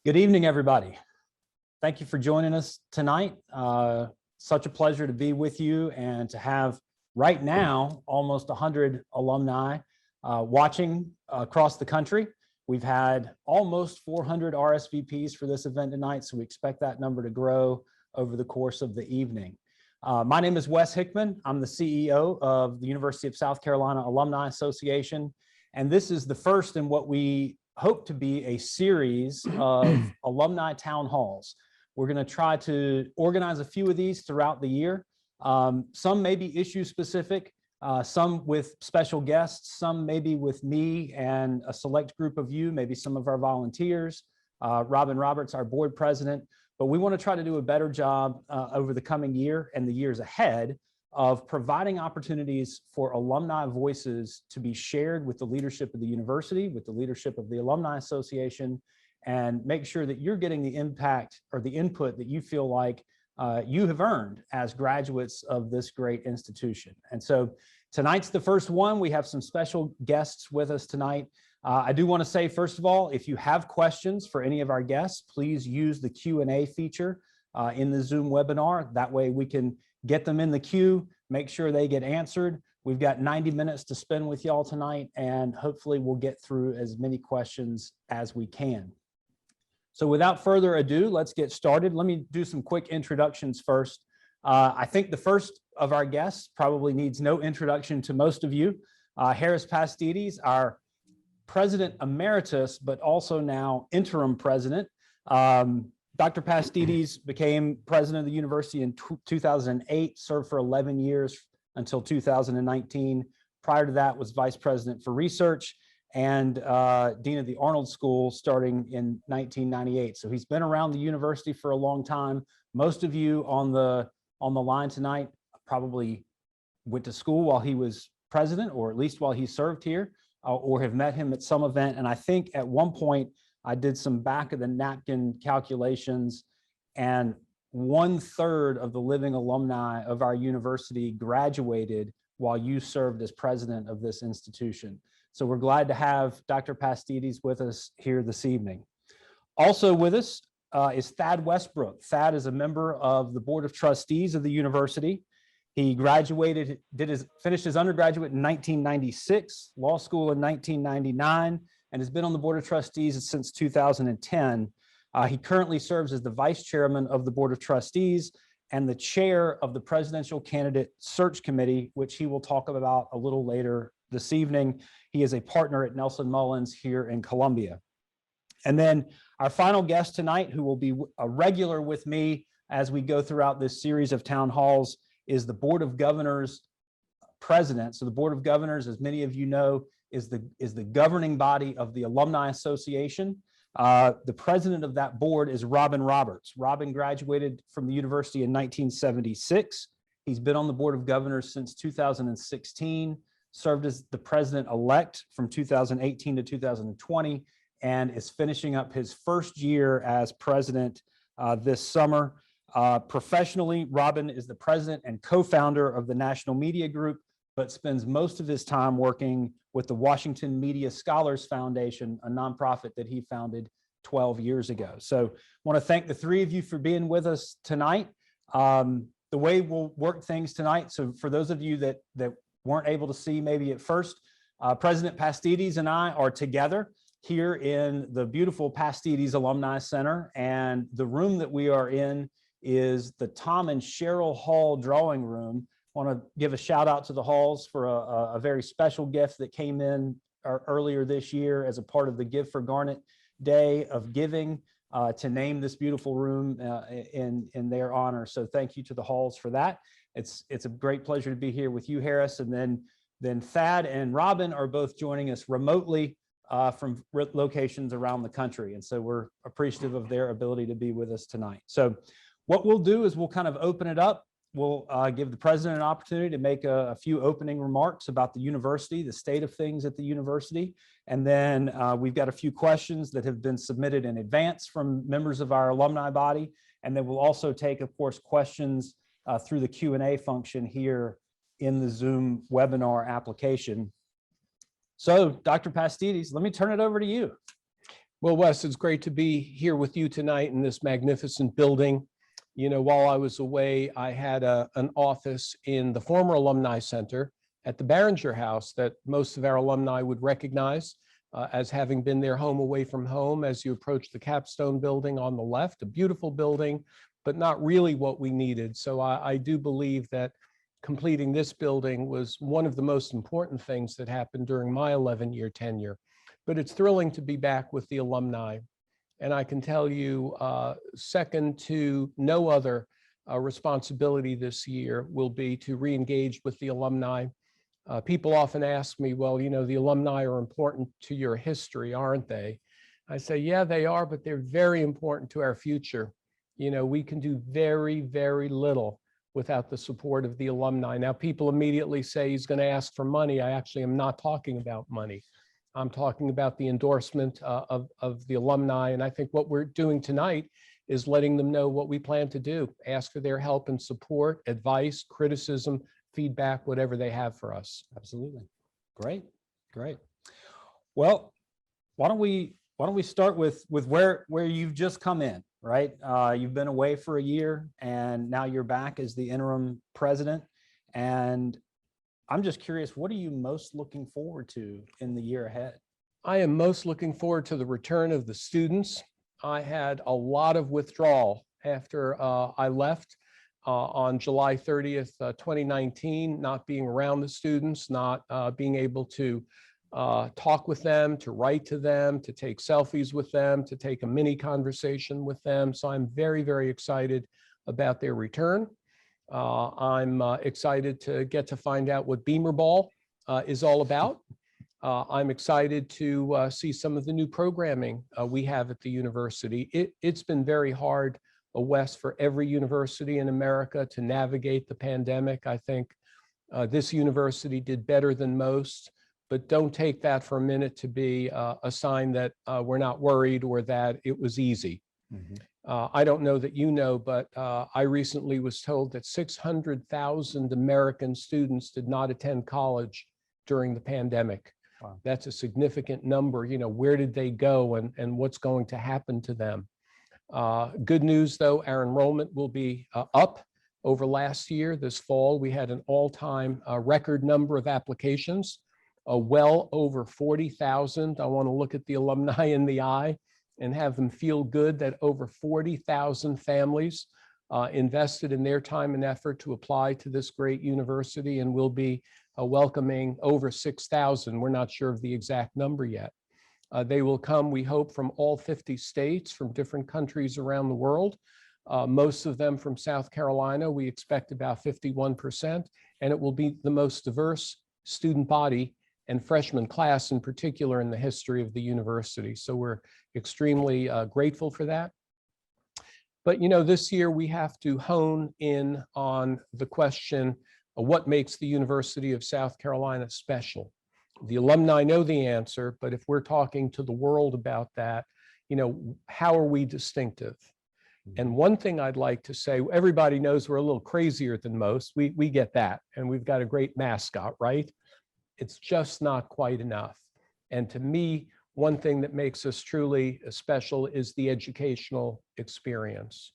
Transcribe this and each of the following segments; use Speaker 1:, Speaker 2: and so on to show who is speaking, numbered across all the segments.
Speaker 1: Good evening, everybody. Thank you for joining us tonight. Such a pleasure to be with you and to have right now almost 100 alumni watching across the country. We've had almost 400 RSVPs for this event tonight, so we expect that number to grow over the course of the evening. My name is Wes Hickman. I'm the CEO of the University of South Carolina Alumni Association, and this is the first in what we hope to be a series of alumni town halls. We're going to try to organize a few of these throughout the year. Some may be issue specific, some with special guests, some maybe with me and a select group of you, maybe some of our volunteers, Robin Roberts, our board president. But we want to try to do a better job over the coming year and the years ahead of providing opportunities for alumni voices to be shared with the leadership of the university, with the leadership of the Alumni Association, and make sure that you're getting the impact or the input that you feel like you have earned as graduates of this great institution. And so tonight's the first one. We have some special guests with us tonight. I do want to say, first of all, if you have questions for any of our guests, please use the Q&A feature in the Zoom webinar. That way we can get them in the queue, make sure they get answered. We've got 90 minutes to spend with y'all tonight, and hopefully we'll get through as many questions as we can. So without further ado, let's get started. Let me do some quick introductions first. I think the first of our guests probably needs no introduction to most of you. Harris Pastidis, our President Emeritus, but also now Interim President. Dr. Pastidis became president of the university in 2008, served for 11 years until 2019. Prior to that was vice president for research and dean of the Arnold School starting in 1998. So he's been around the university for a long time. Most of you on the line tonight probably went to school while he was president, or at least while he served here, or have met him at some event. And I think at one point, I did some back of the napkin calculations, and 1/3 of the living alumni of our university graduated while you served as president of this institution. So we're glad to have Dr. Pastidis with us here this evening. Also with us is Thad Westbrook. Thad is a member of the Board of Trustees of the university. He graduated, finished his undergraduate in 1996, law school in 1999, and has been on the Board of Trustees since 2010. He currently serves as the Vice Chairman of the Board of Trustees and the Chair of the Presidential Candidate Search Committee, which he will talk about a little later this evening. He is a partner at Nelson Mullins here in Columbia. And then our final guest tonight, who will be a regular with me as we go throughout this series of town halls, is the Board of Governors president. So the Board of Governors, as many of you know, is the governing body of the Alumni Association. The president of that board is Robin Roberts. Robin graduated from the university in 1976. He's been on the Board of Governors since 2016, served as the president-elect from 2018 to 2020, and is finishing up his first year as president this summer. Professionally, Robin is the president and co-founder of the National Media Group, but spends most of his time working with the Washington Media Scholars Foundation, a nonprofit that he founded 12 years ago. So I want to thank the three of you for being with us tonight. The way we'll work things tonight, so for those of you that weren't able to see maybe at first, President Pastidis and I are together here in the beautiful Pastidis Alumni Center, and the room that we are in is the Tom and Cheryl Hall drawing room. I want to give a shout out to the Halls for a very special gift that came in earlier this year as a part of the Give for Garnet Day of Giving to name this beautiful room in their honor. So thank you to the Halls for that. It's a great pleasure to be here with you, Harris. And then Thad and Robin are both joining us remotely from locations around the country. And so we're appreciative of their ability to be with us tonight. So what we'll do is we'll kind of open it up. We'll give the president an opportunity to make a few opening remarks about the university, the state of things at the university. And then we've got a few questions that have been submitted in advance from members of our alumni body. And then we'll also take, of course, questions through the Q&A function here in the Zoom webinar application. So Dr. Pastidis, let me turn it over to you.
Speaker 2: Well, Wes, it's great to be here with you tonight in this magnificent building. You know, while I was away, I had an office in the former Alumni Center at the Barringer House that most of our alumni would recognize as having been their home away from home as you approach the Capstone building on the left, a beautiful building, but not really what we needed. So I do believe that completing this building was one of the most important things that happened during my 11-year tenure. But it's thrilling to be back with the alumni. And I can tell you, second to no other responsibility this year will be to re-engage with the alumni. People often ask me, well, you know, the alumni are important to your history, aren't they? I say, yeah, they are, but they're very important to our future. You know, we can do very, very little without the support of the alumni. Now, people immediately say he's going to ask for money. I actually am not talking about money. I'm talking about the endorsement of the alumni. And I think what we're doing tonight is letting them know what we plan to do, ask for their help and support, advice, criticism, feedback, whatever they have for us.
Speaker 1: Absolutely. Great. Great. Well, why don't we start with where you've just come in, right? You've been away for a year and now you're back as the interim president. And I'm just curious, what are you most looking forward to in the year ahead?
Speaker 2: I am most looking forward to the return of the students. I had a lot of withdrawal after I left on July 30th, 2019, not being around the students, not being able to talk with them, to write to them, to take selfies with them, to take a mini conversation with them. So I'm very, very excited about their return. I'm excited to get to find out what Beamer Ball is all about. I'm excited to see some of the new programming we have at the university. It's been very hard, Wes, for every university in America to navigate the pandemic. I think this university did better than most, but don't take that for a minute to be a sign that we're not worried or that it was easy. Mm-hmm. I don't know that you know, but I recently was told that 600,000 American students did not attend college during the pandemic. Wow. That's a significant number. You know, where did they go and what's going to happen to them? Good news, though, our enrollment will be up over last year. This fall, we had an all-time record number of applications, well over 40,000. I want to look at the alumni in the eye and have them feel good that over 40,000 families invested in their time and effort to apply to this great university, and we'll be welcoming over 6,000. We're not sure of the exact number yet. They will come, we hope, from all 50 states, from different countries around the world, most of them from South Carolina. We expect about 51%, and it will be the most diverse student body and freshman class in particular in the history of the university. So we're extremely grateful for that. But you know, this year we have to hone in on the question of what makes the University of South Carolina special. The alumni know the answer, but if we're talking to the world about that, you know, how are we distinctive? And one thing I'd like to say, everybody knows we're a little crazier than most. We get that, and we've got a great mascot, right? It's just not quite enough. And to me, one thing that makes us truly special is the educational experience.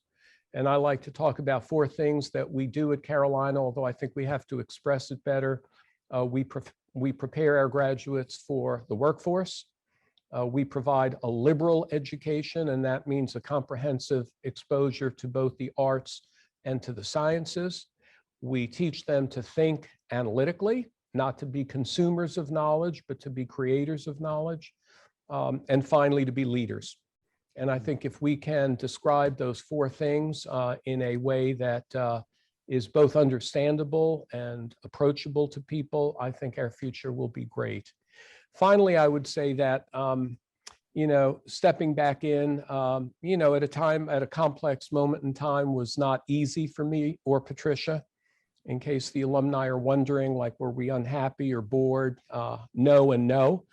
Speaker 2: And I like to talk about 4 things that we do at Carolina, although I think we have to express it better. We prepare our graduates for the workforce. We provide a liberal education, and that means a comprehensive exposure to both the arts and to the sciences. We teach them to think analytically, not to be consumers of knowledge, but to be creators of knowledge. And finally, to be leaders. And I think if we can describe those 4 things in a way that is both understandable and approachable to people, I think our future will be great. Finally, I would say that, you know, stepping back in, you know, at a complex moment in time was not easy for me or Patricia. In case the alumni are wondering, like, were we unhappy or bored? No and no.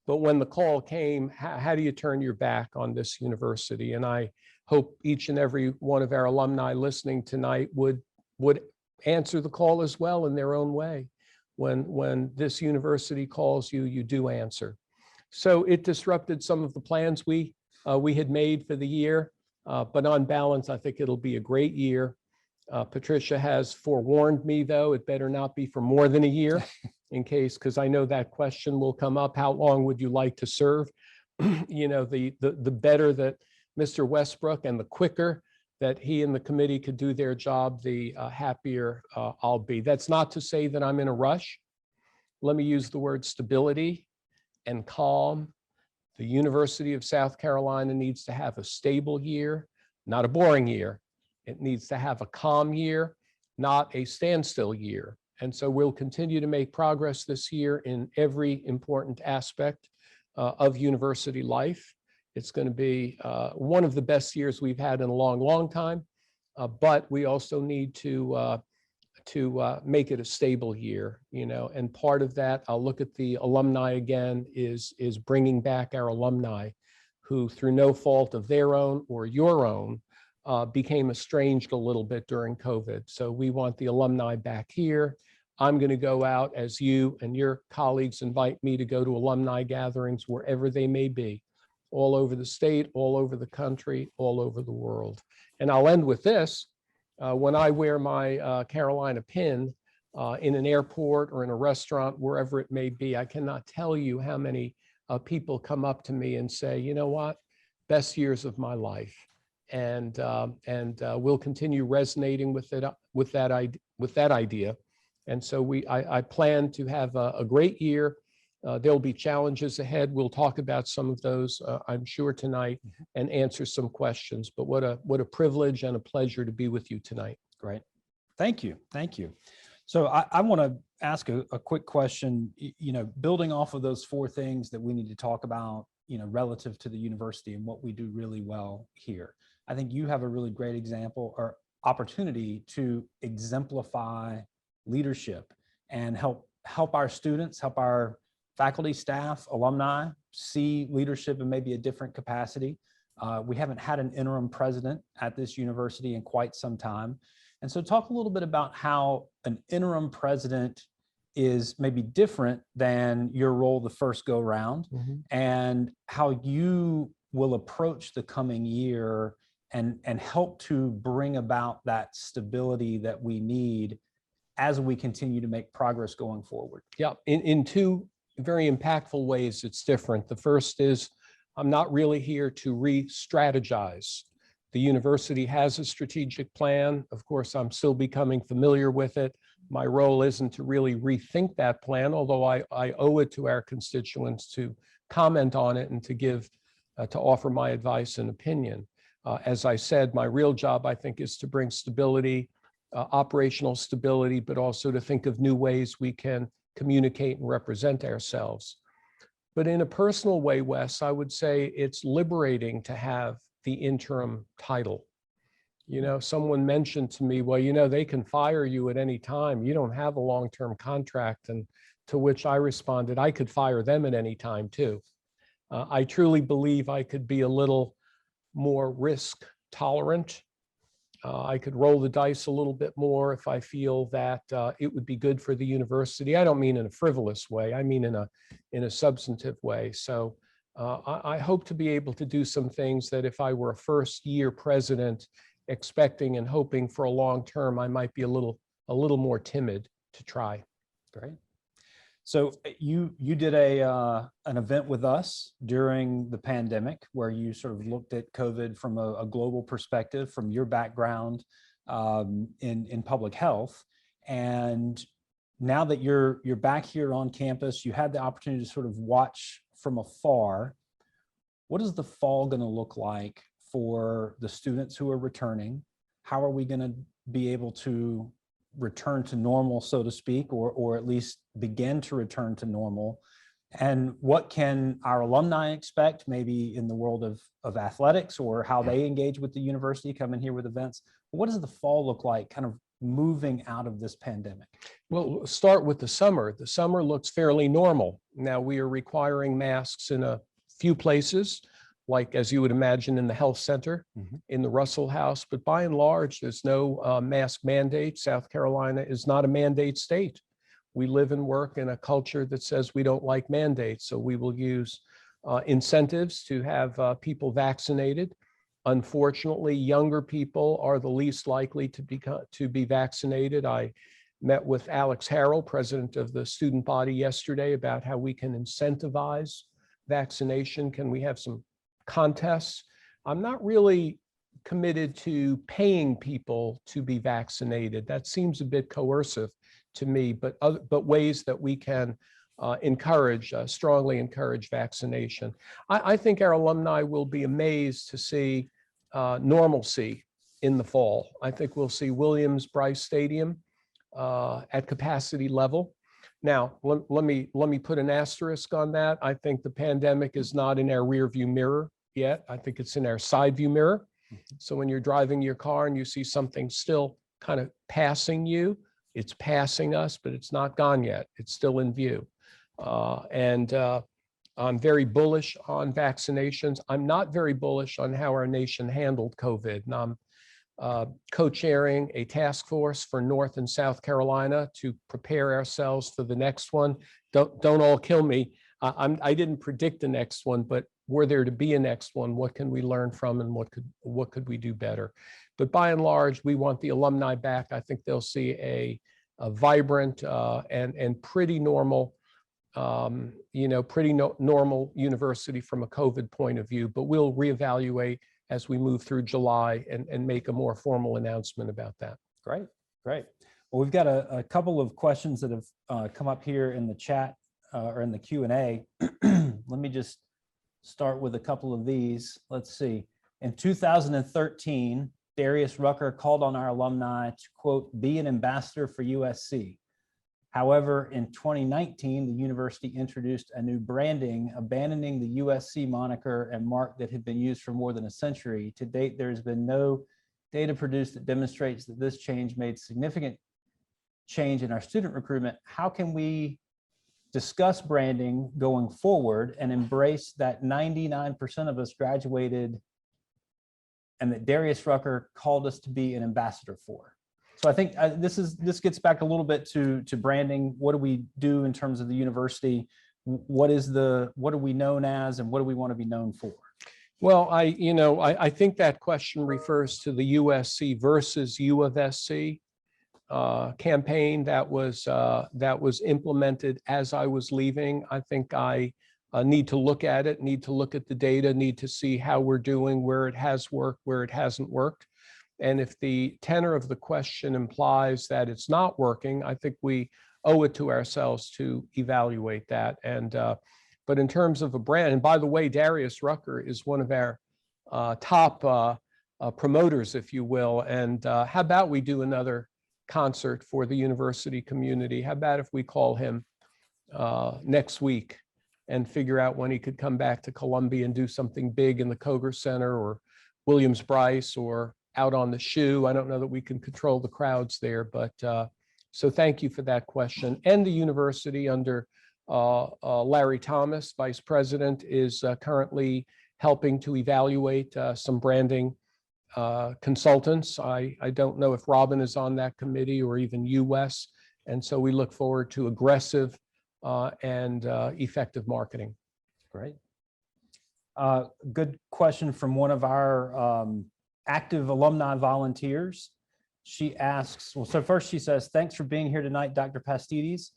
Speaker 2: But when the call came, how do you turn your back on this university? And I hope each and every one of our alumni listening tonight would answer the call as well in their own way. When this university calls you, you do answer. So it disrupted some of the plans we had made for the year, but on balance, I think it'll be a great year. Patricia has forewarned me, though, it better not be for more than a year in case, because I know that question will come up. How long would you like to serve? You know, the better that Mr. Westbrook and the quicker that he and the committee could do their job, the happier I'll be. That's not to say that I'm in a rush. Let me use the word stability and calm. The University of South Carolina needs to have a stable year, not a boring year. It needs to have a calm year, not a standstill year. And so we'll continue to make progress this year in every important aspect of university life. It's going to be one of the best years we've had in a long, long time, but we also need to make it a stable year, you know, and part of that, I'll look at the alumni again, is bringing back our alumni who, through no fault of their own or your own, became estranged a little bit during COVID. So we want the alumni back here. I'm going to go out as you and your colleagues invite me to go to alumni gatherings wherever they may be, all over the state, all over the country, all over the world. And I'll end with this. When I wear my Carolina pin in an airport or in a restaurant, wherever it may be, I cannot tell you how many people come up to me and say, you know what, best years of my life. And we'll continue resonating with it, with that idea. And so I plan to have a great year. There'll be challenges ahead. We'll talk about some of those, I'm sure, tonight, and answer some questions. But what a privilege and a pleasure to be with you tonight.
Speaker 1: Great. Thank you. Thank you. So I want to ask a quick question, you know, building off of those four things that we need to talk about, you know, relative to the university and what we do really well here. I think you have a really great example or opportunity to exemplify leadership and help our students, help our faculty, staff, alumni see leadership in maybe a different capacity. We haven't had an interim president at this university in quite some time. And so talk a little bit about how an interim president is maybe different than your role the first go round, and how you will approach the coming year and help to bring about that stability that we need as we continue to make progress going forward.
Speaker 2: Yeah, in two very impactful ways, it's different. The first is I'm not really here to re-strategize. The university has a strategic plan. Of course, I'm still becoming familiar with it. My role isn't to really rethink that plan, although I owe it to our constituents to comment on it and to give, to offer my advice and opinion. As I said, my real job, I think, is to bring stability, operational stability, but also to think of new ways we can communicate and represent ourselves. But in a personal way, Wes, I would say it's liberating to have the interim title. You know, someone mentioned to me, well, you know, they can fire you at any time. You don't have a long-term contract. And to which I responded, I could fire them at any time too. I truly believe I could be a little more risk tolerant. I could roll the dice a little bit more if I feel that it would be good for the university. I don't mean in a frivolous way. I mean in a substantive way. So I hope to be able to do some things that if I were a first-year president, expecting and hoping for a long term, I might be a little more timid to try.
Speaker 1: Great. So you did an event with us during the pandemic where you sort of looked at COVID from a global perspective, from your background in public health. And now that you're back here on campus, you had the opportunity to sort of watch from afar. What is the fall going to look like for the students who are returning? How are we going to be able to return to normal, so to speak, or at least begin to return to normal? And what can our alumni expect, maybe in the world of athletics or how they engage with the university, come in here with events? What does the fall look like, kind of moving out of this pandemic?
Speaker 2: Well, we'll start with the summer. The summer looks fairly normal. Now we are requiring masks in a few places, like as you would imagine in the health center, in the Russell House, but by and large, there's no mask mandate. South Carolina is not a mandate state. We live and work in a culture that says we don't like mandates, so we will use incentives to have people vaccinated. Unfortunately, younger people are the least likely to be vaccinated. I met with Alex Harrell, president of the student body, yesterday about how we can incentivize vaccination. Can we have some contests? I'm not really committed to paying people to be vaccinated. That seems a bit coercive to me, but ways that we can strongly encourage vaccination. I think our alumni will be amazed to see normalcy in the fall. I think we'll see Williams-Brice Stadium at capacity level. Now, let me put an asterisk on that. I think the pandemic is not in our rear view mirror yet. I think it's in our side view mirror. So when you're driving your car and you see something still kind of passing you, it's passing us, but it's not gone yet. It's still in view. I'm very bullish on vaccinations. I'm not very bullish on how our nation handled COVID. And I'm co-chairing a task force for North and South Carolina to prepare ourselves for the next one. Don't all kill me. I didn't predict the next one, but were there to be a next one, what can we learn from and what could we do better? But by and large, we want the alumni back. I think they'll see a vibrant and pretty normal, normal university from a COVID point of view, but we'll reevaluate as we move through July and make a more formal announcement about that.
Speaker 1: Great, great. Well, we've got a couple of questions that have come up here in the chat or in the Q&A. Let me just start with a couple of these. Let's see. In 2013, Darius Rucker called on our alumni to, quote, be an ambassador for USC. However, in 2019, the university introduced a new branding, abandoning the USC moniker and mark that had been used for more than a century. To date, there has been no data produced that demonstrates that this change made significant change in our student recruitment. How can we discuss branding going forward and embrace that 99% of us graduated and that Darius Rucker called us to be an ambassador for? So I think this gets back a little bit to branding. What do we do in terms of the university? What are we known as, and what do we want to be known for?
Speaker 2: Well, I think that question refers to the USC versus U of SC campaign that was implemented as I was leaving. I think I need to look at it, need to look at the data, need to see how we're doing, where it has worked, where it hasn't worked. And if the tenor of the question implies that it's not working, I think we owe it to ourselves to evaluate that. But in terms of a brand, and by the way, Darius Rucker is one of our top promoters, if you will. And how about we do another concert for the university community? How about if we call him next week and figure out when he could come back to Columbia and do something big in the Koger Center or Williams-Brice or out on the shoe? I don't know that we can control the crowds there, but so thank you for that question. And the university under Larry Thomas, Vice President, is currently helping to evaluate some branding consultants. I don't know if Robin is on that committee or even US. And so we look forward to aggressive and effective marketing.
Speaker 1: Great. Good question from one of our active alumni volunteers. She asks, well, so first she says, thanks for being here tonight, Dr. Pastidis.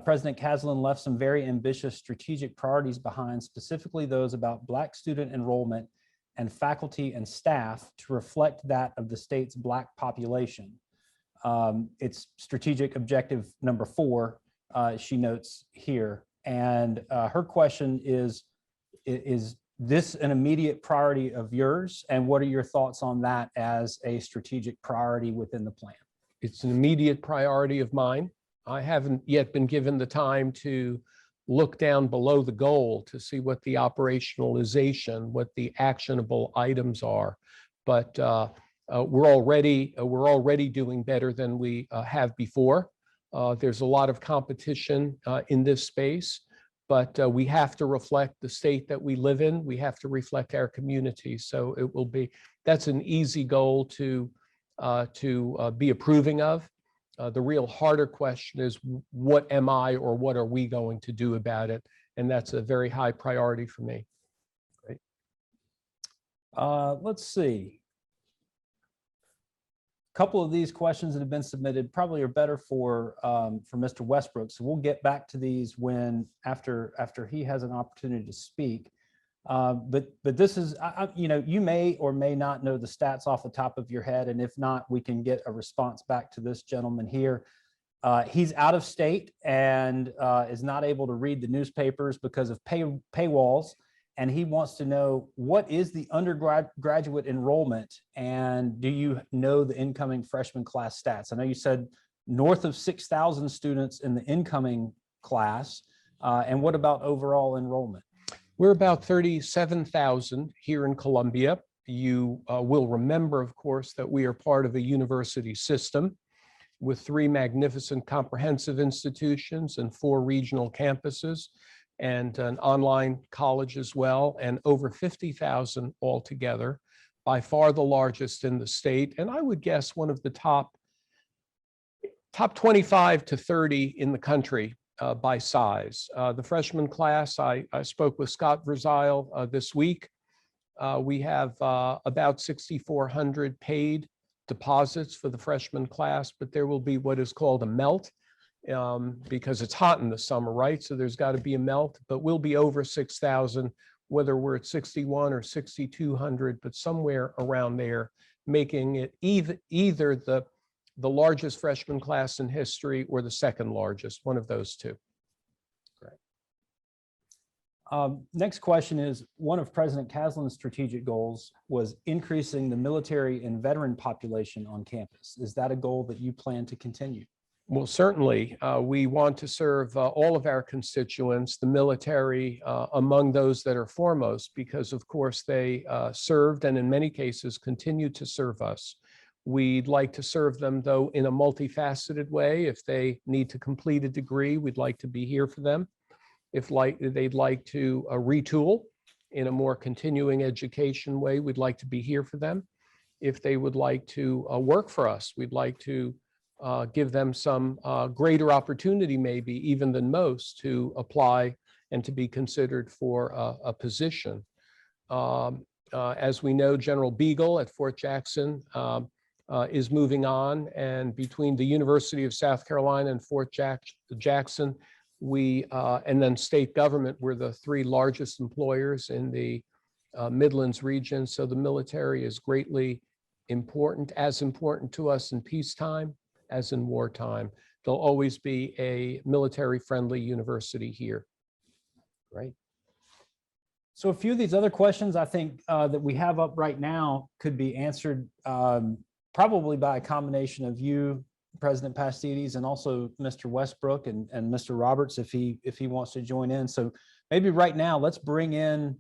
Speaker 1: President Caslin left some very ambitious strategic priorities behind, specifically those about Black student enrollment and faculty and staff to reflect that of the state's Black population. It's strategic objective number 4, she notes here. And her question is this an immediate priority of yours? And what are your thoughts on that as a strategic priority within the plan?
Speaker 2: It's an immediate priority of mine. I haven't yet been given the time to look down below the goal to see what the operationalization, what the actionable items are. But we're already doing better than we have before. There's a lot of competition in this space, but we have to reflect the state that we live in. We have to reflect our community. So it will be, that's an easy goal to be approving of. The real harder question is, what am I or what are we going to do about it? and that's a very high priority for me. Great.
Speaker 1: Let's see. A couple of these questions that have been submitted probably are better for Mr. Westbrook. So we'll get back to these when after he has an opportunity to speak. But this is, you know, you may or may not know the stats off the top of your head. And if not, we can get a response back to this gentleman here. He's out of state and is not able to read the newspapers because of paywalls. And he wants to know, what is the undergraduate enrollment, and do you know the incoming freshman class stats? I know you said north of 6,000 students in the incoming class. And what about overall enrollment?
Speaker 2: We're about 37,000 here in Columbia. You will remember, of course, that we are part of a university system with 3 magnificent comprehensive institutions and 4 regional campuses, and an online college as well, and over 50,000 altogether, by far the largest in the state. And I would guess one of the top 25 to 30 in the country by size. The freshman class, I spoke with Scott Verzile this week. We have about 6,400 paid deposits for the freshman class, but there will be what is called a melt, because it's hot in the summer, right? So there's got to be a melt, but we'll be over 6,000, whether we're at 61 or 6,200, but somewhere around there, making it either the largest freshman class in history or the second largest, one of those two.
Speaker 1: Great. Next question is, one of President Caslen's strategic goals was increasing the military and veteran population on campus. Is that a goal that you plan to continue?
Speaker 2: Well, certainly, we want to serve all of our constituents, the military among those that are foremost, because of course they served and in many cases continue to serve us. We'd like to serve them, though, in a multifaceted way. If they need to complete a degree, we'd like to be here for them. If they'd like to retool in a more continuing education way, we'd like to be here for them. If they would like to work for us, we'd like to give them some greater opportunity, maybe even than most, to apply and to be considered for a position. As we know, General Beagle at Fort Jackson is moving on, and between the University of South Carolina and Fort Jackson, we and then state government, we're the 3 largest employers in the Midlands region. So the military is greatly important, as important to us in peacetime as in wartime. There'll always be a military-friendly university here.
Speaker 1: Great. So a few of these other questions I think that we have up right now could be answered probably by a combination of you, President Pastides, and also Mr. Westbrook and Mr. Roberts if he wants to join in. So maybe right now, let's bring in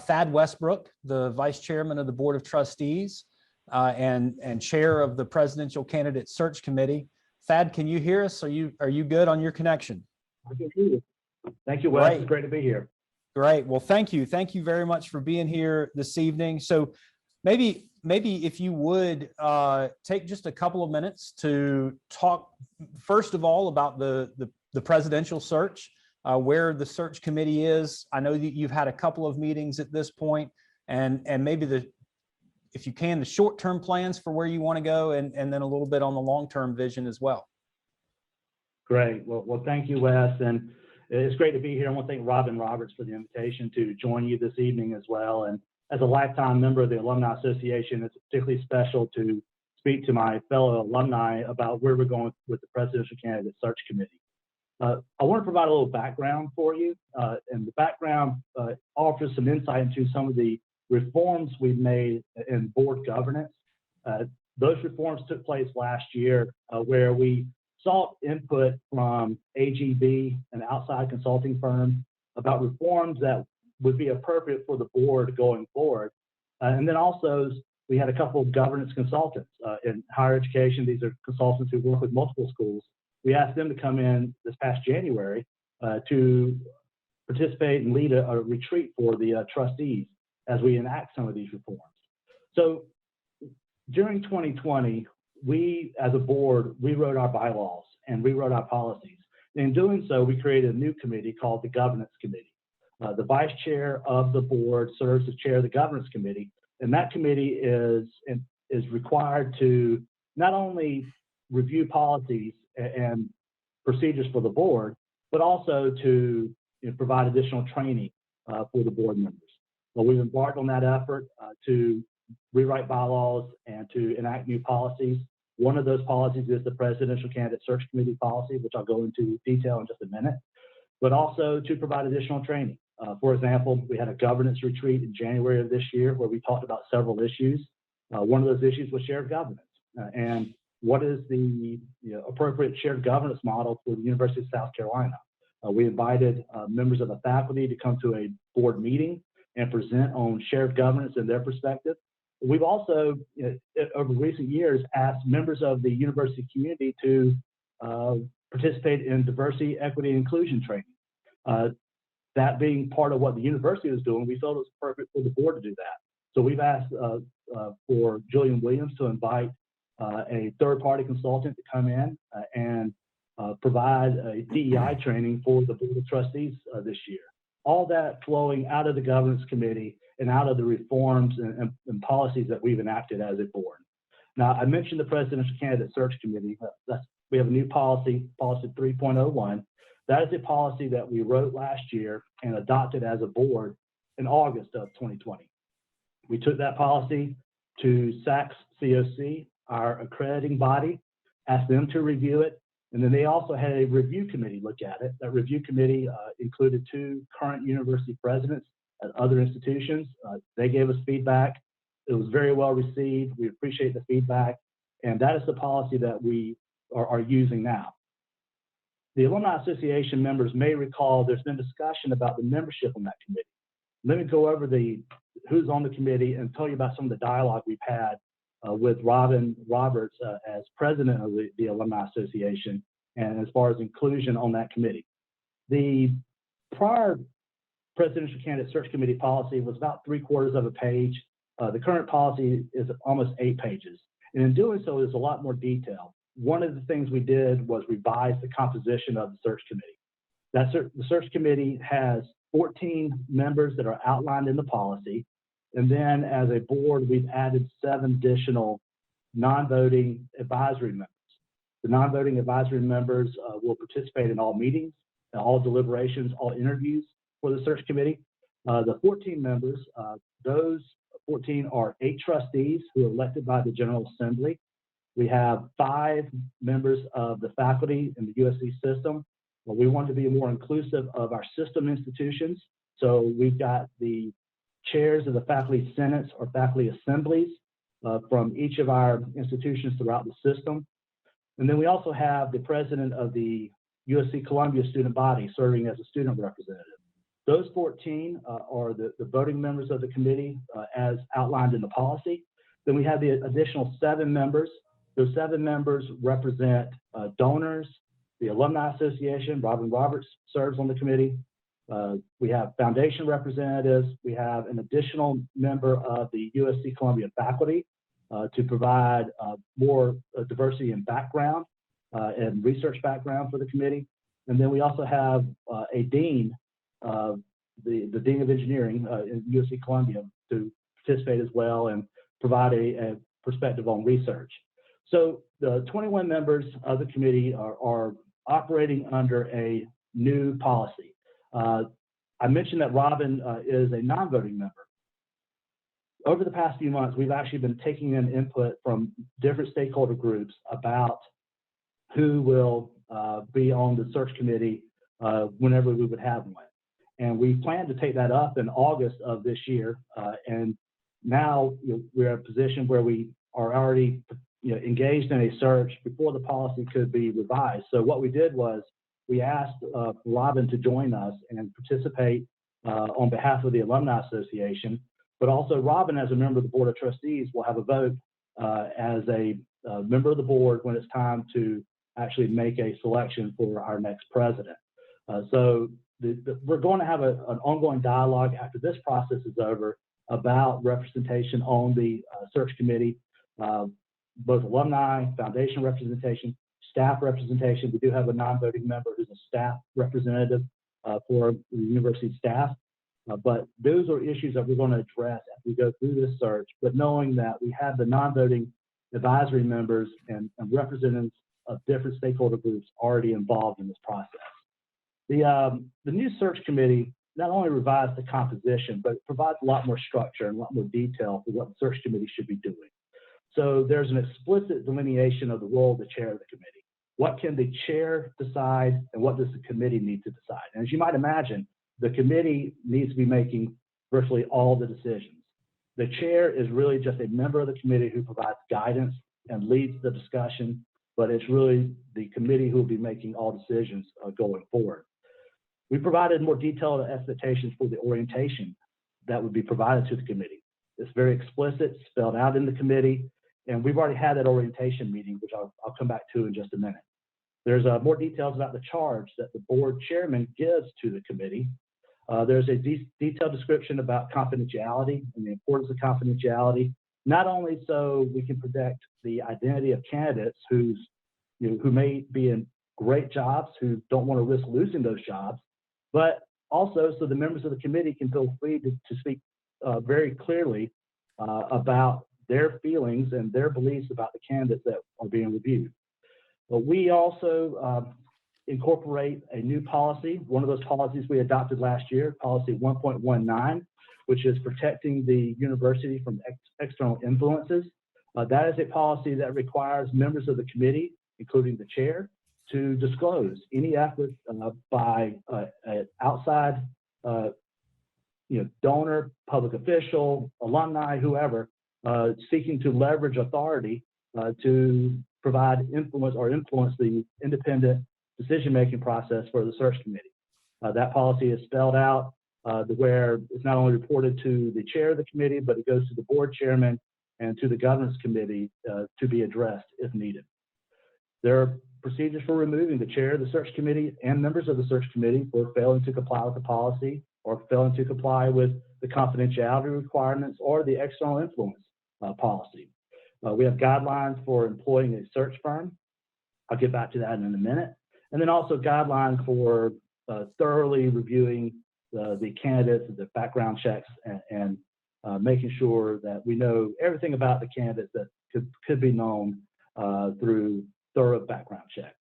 Speaker 1: Thad Westbrook, the Vice Chairman of the Board of Trustees and Chair of the Presidential Candidate Search Committee. Thad, can you hear us? Are you good on your connection?
Speaker 3: I can hear you. Thank you, Wes. It's great to be here.
Speaker 1: Great. Well, thank you. Thank you very much for being here this evening. So maybe if you would take just a couple of minutes to talk, first of all, about the presidential search, where the search committee is. I know that you've had a couple of meetings at this point, and maybe if you can, the short-term plans for where you want to go, and then a little bit on the long-term vision as well.
Speaker 3: Great. Well, thank you, Wes. And it's great to be here. I want to thank Robin Roberts for the invitation to join you this evening as well. And as a lifetime member of the Alumni Association, it's particularly special to speak to my fellow alumni about where we're going with the Presidential Candidate Search Committee. I want to provide a little background for you, and the background offers some insight into some of the reforms we've made in board governance. Those reforms took place last year where we sought input from AGB, an outside consulting firm, about reforms that would be appropriate for the board going forward. And then also we had a couple of governance consultants in higher education. These are consultants who work with multiple schools. We asked them to come in this past January to participate and lead a retreat for the trustees as we enact some of these reforms. So during 2020, we as a board rewrote our bylaws and rewrote our policies. In doing so, we created a new committee called the Governance Committee. The vice chair of the board serves as chair of the Governance Committee, and that committee is required to not only review policies and procedures for the board, but also to provide additional training for the board members. Well, we've embarked on that effort to rewrite bylaws and to enact new policies. One of those policies is the Presidential Candidate Search Committee policy, which I'll go into detail in just a minute, but also to provide additional training. For example, we had a governance retreat in January of this year where we talked about several issues. One of those issues was shared governance and what is the appropriate shared governance model for the University of South Carolina. We invited members of the faculty to come to a board meeting and present on shared governance and their perspective. We've also, over recent years, asked members of the university community to participate in diversity, equity, and inclusion training. That being part of what the university was doing, we felt it was appropriate for the board to do that. So we've asked for Julian Williams to invite a third-party consultant to come in and provide a DEI training for the Board of Trustees this year. All that flowing out of the Governance Committee and out of the reforms and policies that we've enacted as a board. Now, I mentioned the Presidential Candidate Search Committee. We have a new policy, Policy 3.01. That is a policy that we wrote last year and adopted as a board in August of 2020. We took that policy to SACS COC, our accrediting body, asked them to review it, and then they also had a review committee look at it. That review committee included 2 current university presidents at other institutions. They gave us feedback. It was very well received. We appreciate the feedback, and that is the policy that we are using now. The Alumni Association members may recall there's been discussion about the membership on that committee. Let me go over who's on the committee and tell you about some of the dialogue we've had with Robin Roberts as president of the Alumni Association and as far as inclusion on that committee. The prior Presidential Candidate Search Committee policy was about 3/4 of a page. The current policy is almost 8 pages. And in doing so, there's a lot more detail. One of the things we did was revise the composition of the search committee. The search committee has 14 members that are outlined in the policy. And then as a board, we've added 7 additional non-voting advisory members. The non-voting advisory members will participate in all meetings, all deliberations, all interviews for the search committee. The 14 members, those 14 are 8 trustees who are elected by the General Assembly. We have 5 members of the faculty in the USC system. But we want to be more inclusive of our system institutions. So we've got the chairs of the faculty senates or faculty assemblies from each of our institutions throughout the system. And then we also have the president of the USC Columbia student body serving as a student representative. Those 14 are the voting members of the committee as outlined in the policy. Then we have the additional 7 members. Those 7 members represent donors, the Alumni Association. Robin Roberts serves on the committee. We have foundation representatives. We have an additional member of the USC Columbia faculty to provide more diversity in background and research background for the committee. And then we also have a dean, the Dean of Engineering in USC Columbia to participate as well and provide a perspective on research. So the 21 members of the committee are operating under a new policy. I mentioned that Robin is a non-voting member. Over the past few months, we've actually been taking in input from different stakeholder groups about who will be on the search committee whenever we would have one. And we plan to take that up in August of this year. And now we're in a position where we are already engaged in a search before the policy could be revised. So what we did was we asked Robin to join us and participate on behalf of the Alumni Association, but also Robin, as a member of the Board of Trustees, will have a vote as a member of the board when it's time to actually make a selection for our next president. So we're going to have an ongoing dialogue after this process is over about representation on the search committee, both alumni, foundation representation, staff representation. We do have a non-voting member who's a staff representative for the university staff. But those are issues that we're going to address as we go through this search, but knowing that we have the non-voting advisory members and representatives of different stakeholder groups already involved in this process. The new search committee not only revised the composition, but it provides a lot more structure and a lot more detail for what the search committee should be doing. So there's an explicit delineation of the role of the chair of the committee. What can the chair decide and what does the committee need to decide? And as you might imagine, the committee needs to be making virtually all the decisions. The chair is really just a member of the committee who provides guidance and leads the discussion, but it's really the committee who will be making all decisions going forward. We provided more detailed expectations for the orientation that would be provided to the committee. It's very explicit, spelled out in the committee, and we've already had that orientation meeting, which I'll come back to in just a minute. There's more details about the charge that the board chairman gives to the committee. There's a detailed description about confidentiality and the importance of confidentiality, not only so we can protect the identity of candidates who may be in great jobs, who don't want to risk losing those jobs, but also so the members of the committee can feel free to speak very clearly about their feelings and their beliefs about the candidates that are being reviewed. But we also incorporate a new policy. One of those policies we adopted last year, policy 1.19, which is protecting the university from external influences. That is a policy that requires members of the committee, including the chair, to disclose any effort by an outside donor, public official, alumni, whoever, seeking to leverage authority to provide influence or influence the independent decision-making process for the search committee. That policy is spelled out where it's not only reported to the chair of the committee, but it goes to the board chairman and to the governance committee to be addressed if needed. There are procedures for removing the chair of the search committee and members of the search committee for failing to comply with the policy or failing to comply with the confidentiality requirements or the external influence policy. We have guidelines for employing a search firm. I'll get back to that in a minute. And then also guidelines for thoroughly reviewing the candidates, the background checks, and making sure that we know everything about the candidates that could be known through thorough background checks.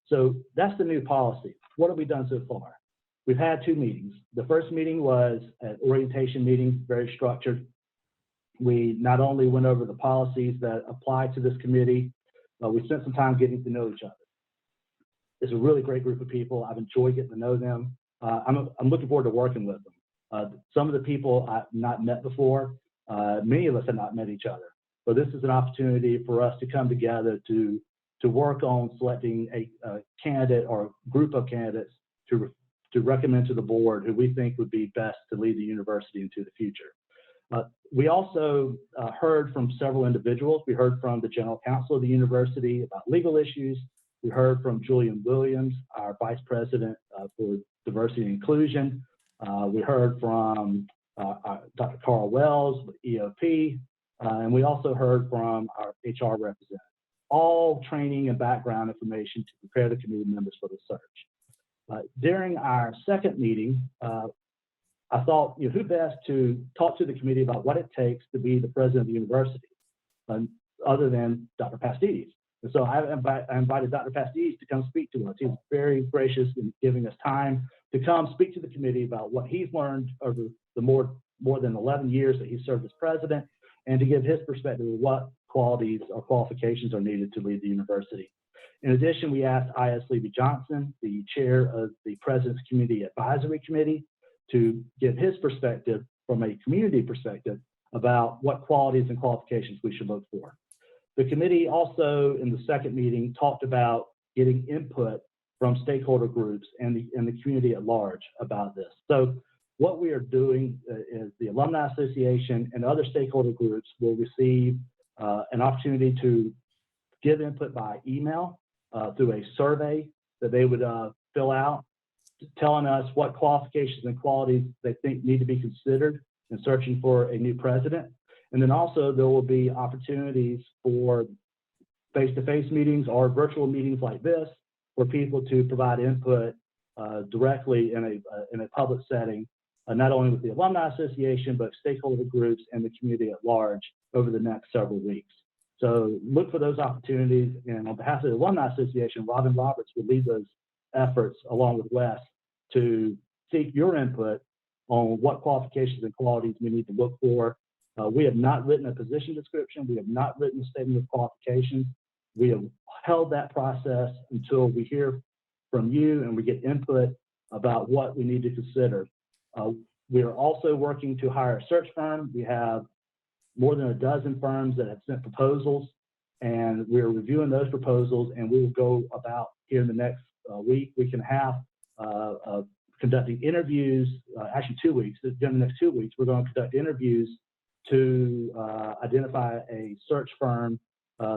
Speaker 3: So that's the new policy. What have we done so far? We've had 2 meetings. The first meeting was an orientation meeting, very structured. We not only went over the policies that apply to this committee, we spent some time getting to know each other. It's a really great group of people. I've enjoyed getting to know them. I'm looking forward to working with them. Some of the people I've not met before, many of us have not met each other. But this is an opportunity for us to come together to work on selecting a candidate or a group of candidates to recommend to the board who we think would be best to lead the university into the future. We also heard from several individuals. We heard from the general counsel of the university about legal issues. We heard from Julian Williams, our vice president for diversity and inclusion. We heard from Dr. Carl Wells with EOP, and we also heard from our HR representative. All training and background information to prepare the committee members for the search. During our second meeting, I thought, who best to talk to the committee about what it takes to be the president of the university, other than Dr. Pastidis. And so I invited Dr. Pastidis to come speak to us. He was very gracious in giving us time to come speak to the committee about what he's learned over the more than 11 years that he's served as president, and to give his perspective of what qualities or qualifications are needed to lead the university. In addition, we asked I.S. Levy-Johnson, the chair of the President's Community Advisory Committee, to give his perspective from a community perspective about what qualities and qualifications we should look for. The committee also, in the second meeting, talked about getting input from stakeholder groups and the community at large about this. So what we are doing is the Alumni Association and other stakeholder groups will receive an opportunity to give input by email through a survey that they would fill out, telling us what qualifications and qualities they think need to be considered in searching for a new president. And then also there will be opportunities for face-to-face meetings or virtual meetings like this for people to provide input directly in a public setting, not only with the Alumni Association, but stakeholder groups and the community at large over the next several weeks. So look for those opportunities. And on behalf of the Alumni Association, Robin Roberts will lead those efforts along with Wes to seek your input on what qualifications and qualities we need to look for. We have not written a position description. We have not written a statement of qualifications. We have held that process until we hear from you and we get input about what we need to consider. We are also working to hire a search firm. We have more than a dozen firms that have sent proposals, and we're reviewing those proposals, and we will go about here in the next week and a half, conducting interviews, actually 2 weeks. During the next 2 weeks, we're going to conduct interviews to identify a search firm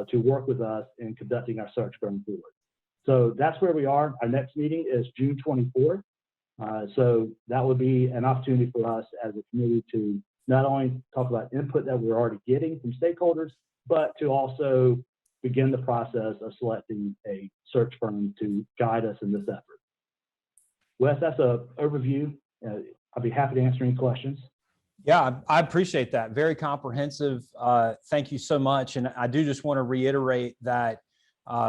Speaker 3: to work with us in conducting our search going forward. So that's where we are. Our next meeting is June 24th. So that would be an opportunity for us as a committee to not only talk about input that we're already getting from stakeholders, but to also begin the process of selecting a search firm to guide us in this effort. Wes, that's an overview. I'll be happy to answer any questions.
Speaker 1: Yeah, I appreciate that. Very comprehensive. Thank you so much. And I do just want to reiterate that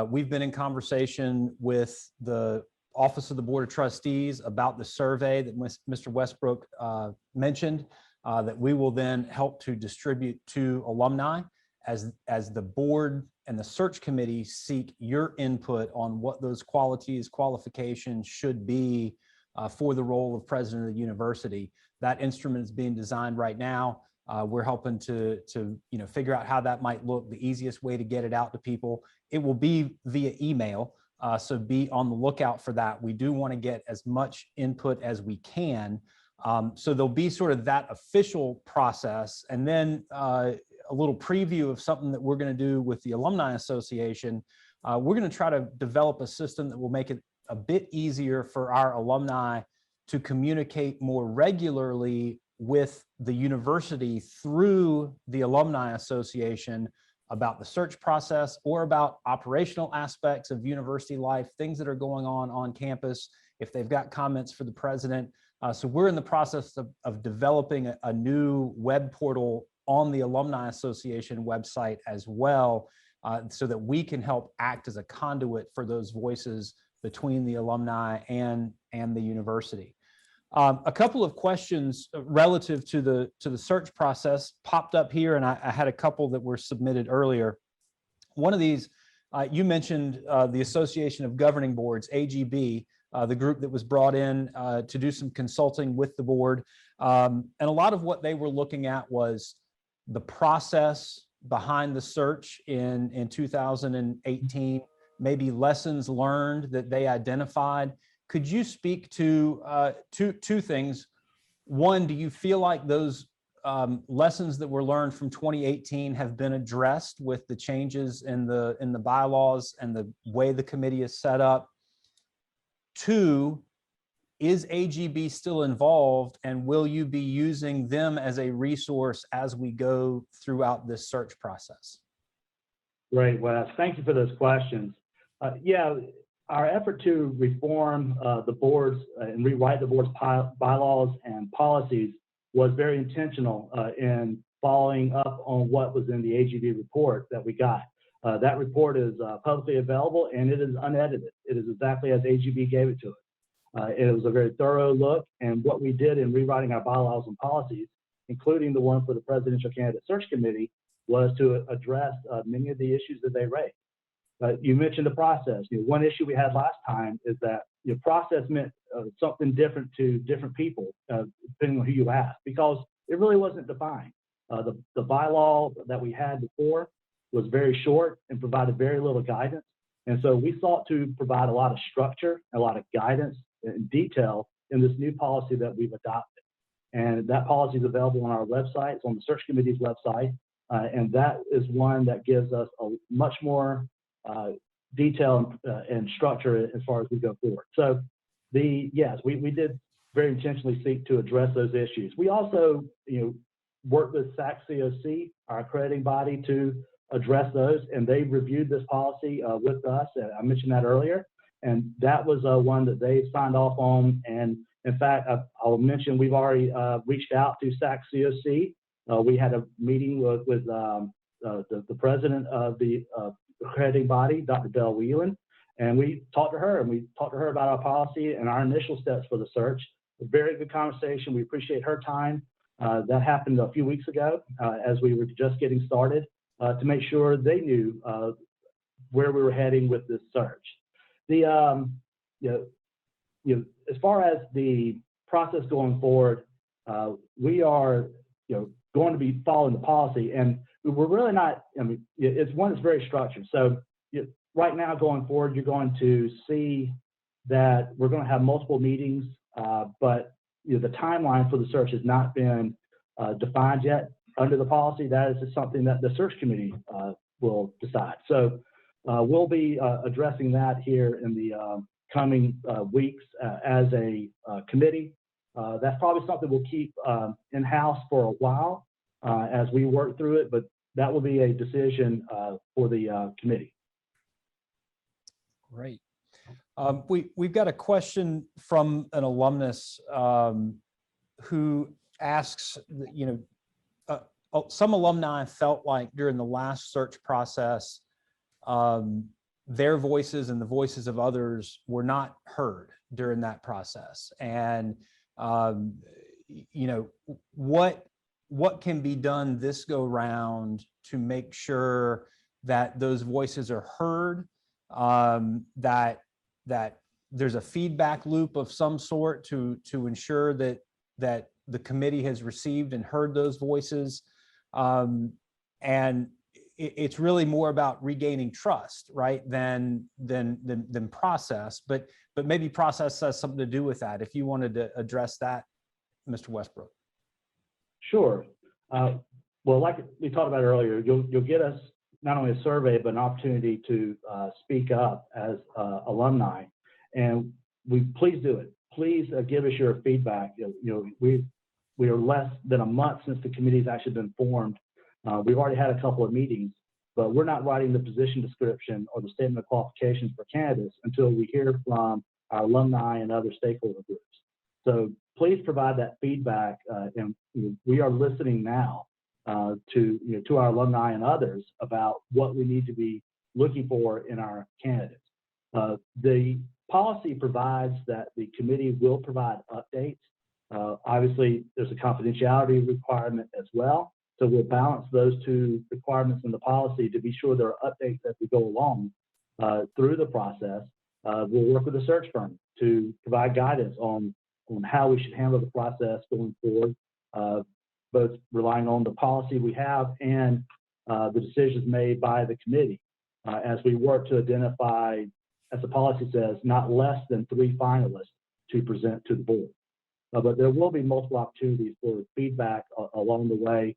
Speaker 1: we've been in conversation with the Office of the Board of Trustees about the survey that Mr. Westbrook mentioned, that we will then help to distribute to alumni as the board and the search committee seek your input on what those qualifications should be for the role of president of the university. That instrument is being designed right now. We're helping to figure out how that might look, the easiest way to get it out to people. It will be via email, so be on the lookout for that. We do want to get as much input as we can. So there'll be sort of that official process, and then a little preview of something that we're going to do with the Alumni Association. We're going to try to develop a system that will make it a bit easier for our alumni to communicate more regularly with the university through the Alumni Association about the search process or about operational aspects of university life, things that are going on campus, if they've got comments for the president. So we're in the process of developing a new web portal on the Alumni Association website as well, so that we can help act as a conduit for those voices between the alumni and the university. A couple of questions relative to the search process popped up here, and I had a couple that were submitted earlier. One of these, you mentioned the Association of Governing Boards, AGB, the group that was brought in to do some consulting with the board. And a lot of what they were looking at was the process behind the search in 2018, maybe lessons learned that they identified. Could you speak to two things? One, do you feel like those lessons that were learned from 2018 have been addressed with the changes in the bylaws and the way the committee is set up? Two, is AGB still involved, and will you be using them as a resource as we go throughout this search process?
Speaker 3: Great, Wes. Thank you for those questions. Yeah, our effort to reform the boards and rewrite the board's bylaws and policies was very intentional in following up on what was in the AGB report that we got. That report is publicly available, and it is unedited. It is exactly as AGB gave it to us. It was a very thorough look, and what we did in rewriting our bylaws and policies, including the one for the Presidential Candidate Search Committee, was to address many of the issues that they raised. You mentioned the process. One issue we had last time is that your process meant something different to different people, depending on who you ask, because it really wasn't defined. The bylaw that we had before was very short and provided very little guidance. And so we sought to provide a lot of structure, a lot of guidance and detail in this new policy that we've adopted. And that policy is available on our website. It's on the search committee's website. And that is one that gives us a much more detail and structure as far as we go forward. So yes, we did very intentionally seek to address those issues. We also, worked with SAC-COC, our accrediting body, to address those, and they reviewed this policy with us. I mentioned that earlier, and that was one that they signed off on. And in fact, I'll mention we've already reached out to SAC COC. We had a meeting with the president of the accrediting body, Dr. Belle Whelan, and we talked to her, about our policy and our initial steps for the search. A very good conversation. We appreciate her time. That happened a few weeks ago as we were just getting started to make sure they knew where we were heading with this search. As far as the process going forward, we are going to be following the policy, and we're really not. I mean, it's one that's very structured. So right now, going forward, you're going to see that we're going to have multiple meetings, but the timeline for the search has not been defined yet under the policy. That is just something that the search committee will decide. So we'll be addressing that here in the coming weeks as a committee. That's probably something we'll keep in-house for a while as we work through it, but that will be a decision for the committee.
Speaker 1: Great. We've got a question from an alumnus who asks, some alumni felt like during the last search process, their voices and the voices of others were not heard during that process. And, what can be done this go round to make sure that those voices are heard, that there's a feedback loop of some sort to ensure that the committee has received and heard those voices. And it's really more about regaining trust, right, than process, but maybe process has something to do with that. If you wanted to address that, Mr. Westbrook.
Speaker 3: Sure. Well, like we talked about earlier, you'll get us not only a survey, but an opportunity to speak up as alumni. And please do it. Please give us your feedback. We are less than a month since the committee's actually been formed. We've already had a couple of meetings, but we're not writing the position description or the statement of qualifications for candidates until we hear from our alumni and other stakeholder groups. So please provide that feedback, and we are listening now to our alumni and others about what we need to be looking for in our candidates. The policy provides that the committee will provide updates. Obviously, there's a confidentiality requirement as well. So we'll balance those two requirements in the policy to be sure there are updates as we go along through the process. We'll work with a search firm to provide guidance on how we should handle the process going forward, both relying on the policy we have and the decisions made by the committee as we work to identify, as the policy says, not less than 3 finalists to present to the board. But there will be multiple opportunities for feedback along the way.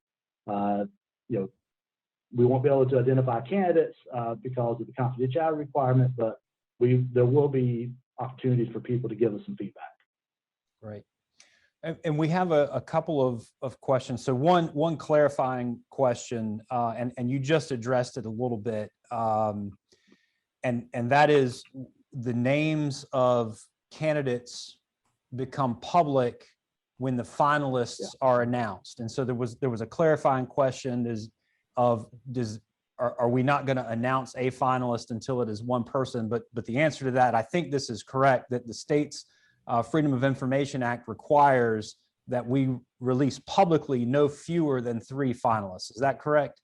Speaker 3: We won't be able to identify candidates because of the confidentiality requirement, but there will be opportunities for people to give us some feedback.
Speaker 1: Right. And we have a couple of questions. So one clarifying question, and you just addressed it a little bit, and that is the names of candidates become public when the finalists are announced. And so there was a clarifying question: are we not going to announce a finalist until it is one person? But the answer to that, I think this is correct, that the state's Freedom of Information Act requires that we release publicly no fewer than 3 finalists. Is that correct?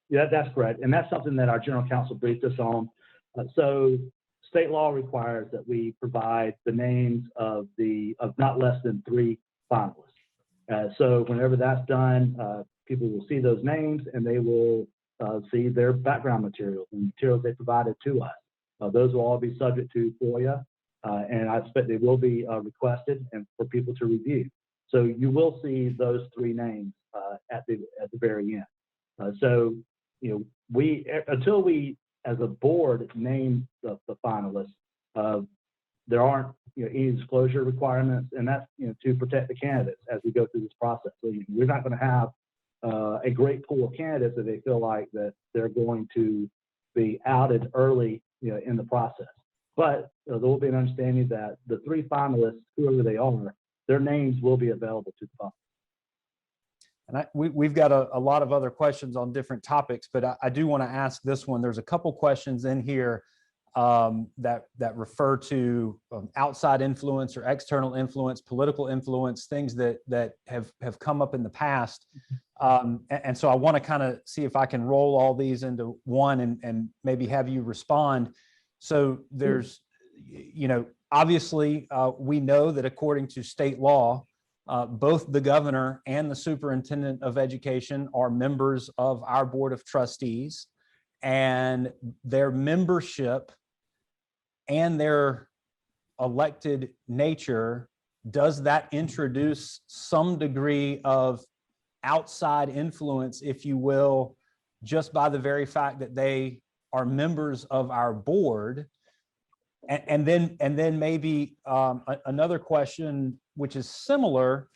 Speaker 3: Yeah, that's correct. And that's something that our general counsel briefed us on. So state law requires that we provide the names of not less than 3 finalists. So whenever that's done, people will see those names and they will see their background materials and materials they provided to us. Those will all be subject to FOIA. And I expect they will be requested and for people to review. So you will see those 3 names at the very end. So until we as a board name the finalists, there aren't any disclosure requirements, and that's to protect the candidates as we go through this process. So we're not going to have a great pool of candidates that they feel like that they're going to be outed early, in the process. But there will be an understanding that the 3 finalists, whoever they are, their names will be available to the public.
Speaker 1: And we've got a lot of other questions on different topics, but I do want to ask this one. There's a couple questions in here that refer to outside influence or external influence, political influence, things that have come up in the past. And so I want to kind of see if I can roll all these into one and maybe have you respond. So there's, obviously we know that according to state law, both the governor and the superintendent of education are members of our board of trustees, and their membership and their elected nature, does that introduce some degree of outside influence, if you will, just by the very fact that they are members of our board? And then maybe another question, which is similar,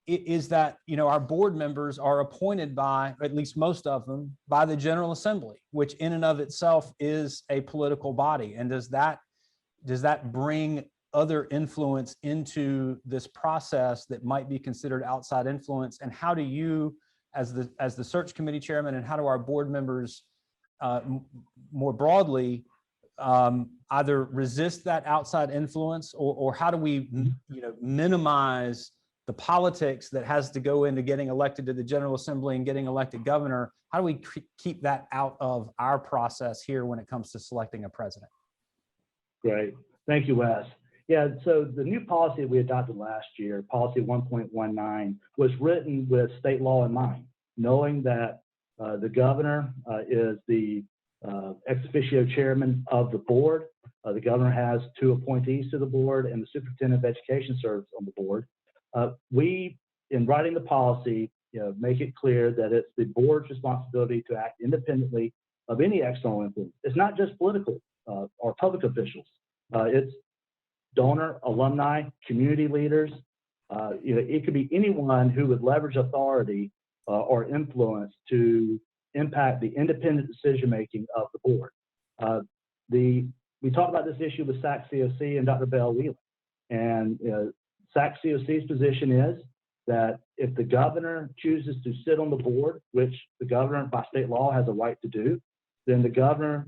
Speaker 1: is that, our board members are appointed by, at least most of them, by the General Assembly, which in and of itself is a political body. And does that bring other influence into this process that might be considered outside influence? And how do you, as the search committee chairman, and how do our board members more broadly either resist that outside influence, or how do we minimize the politics that has to go into getting elected to the General Assembly and getting elected governor? How do we keep that out of our process here when it comes to selecting a president?
Speaker 3: Great. Thank you, Wes. Yeah, so the new policy we adopted last year, policy 1.19, was written with state law in mind, knowing that the governor is the ex officio chairman of the board. The governor has 2 appointees to the board, and the superintendent of education serves on the board. We, in writing the policy, make it clear that it's the board's responsibility to act independently of any external influence. It's not just political or public officials. It's donor, alumni, community leaders. It could be anyone who would leverage authority or influence to impact the independent decision-making of the board. We talked about this issue with SAC-COC and Dr. Bell Wheeler. And SAC-COC's position is that if the governor chooses to sit on the board, which the governor by state law has a right to do, then the governor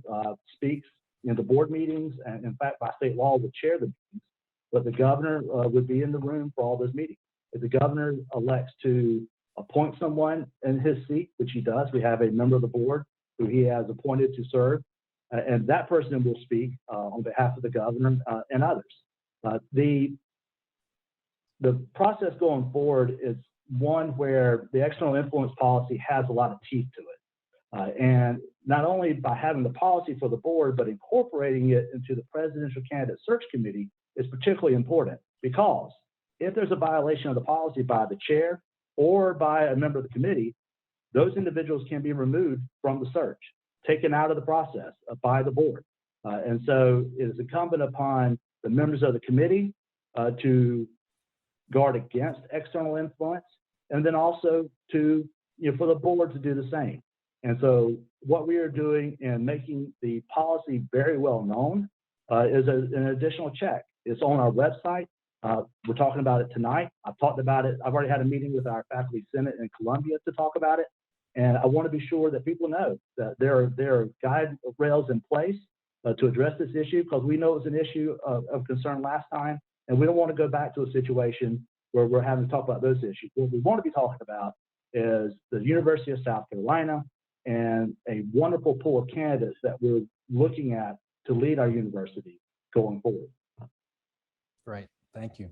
Speaker 3: speaks in the board meetings, and in fact, by state law, would chair the meetings, but the governor would be in the room for all those meetings. If the governor elects to appoint someone in his seat, which he does, we have a member of the board who he has appointed to serve, and that person will speak on behalf of the governor and others. The process going forward is one where the external influence policy has a lot of teeth to it. And not only by having the policy for the board, but incorporating it into the presidential candidate search committee is particularly important, because if there's a violation of the policy by the chair or by a member of the committee, those individuals can be removed from the search, taken out of the process by the board. And so it is incumbent upon the members of the committee to guard against external influence, and then also to, for the board to do the same. And so what we are doing in making the policy very well known is an additional check. It's on our website. We're talking about it tonight. I've talked about it. I've already had a meeting with our faculty senate in Columbia to talk about it. And I want to be sure that people know that there are guide rails in place to address this issue, because we know it was an issue of concern last time, and we don't want to go back to a situation where we're having to talk about those issues. What we want to be talking about is the University of South Carolina and a wonderful pool of candidates that we're looking at to lead our university going forward.
Speaker 1: Great, thank you.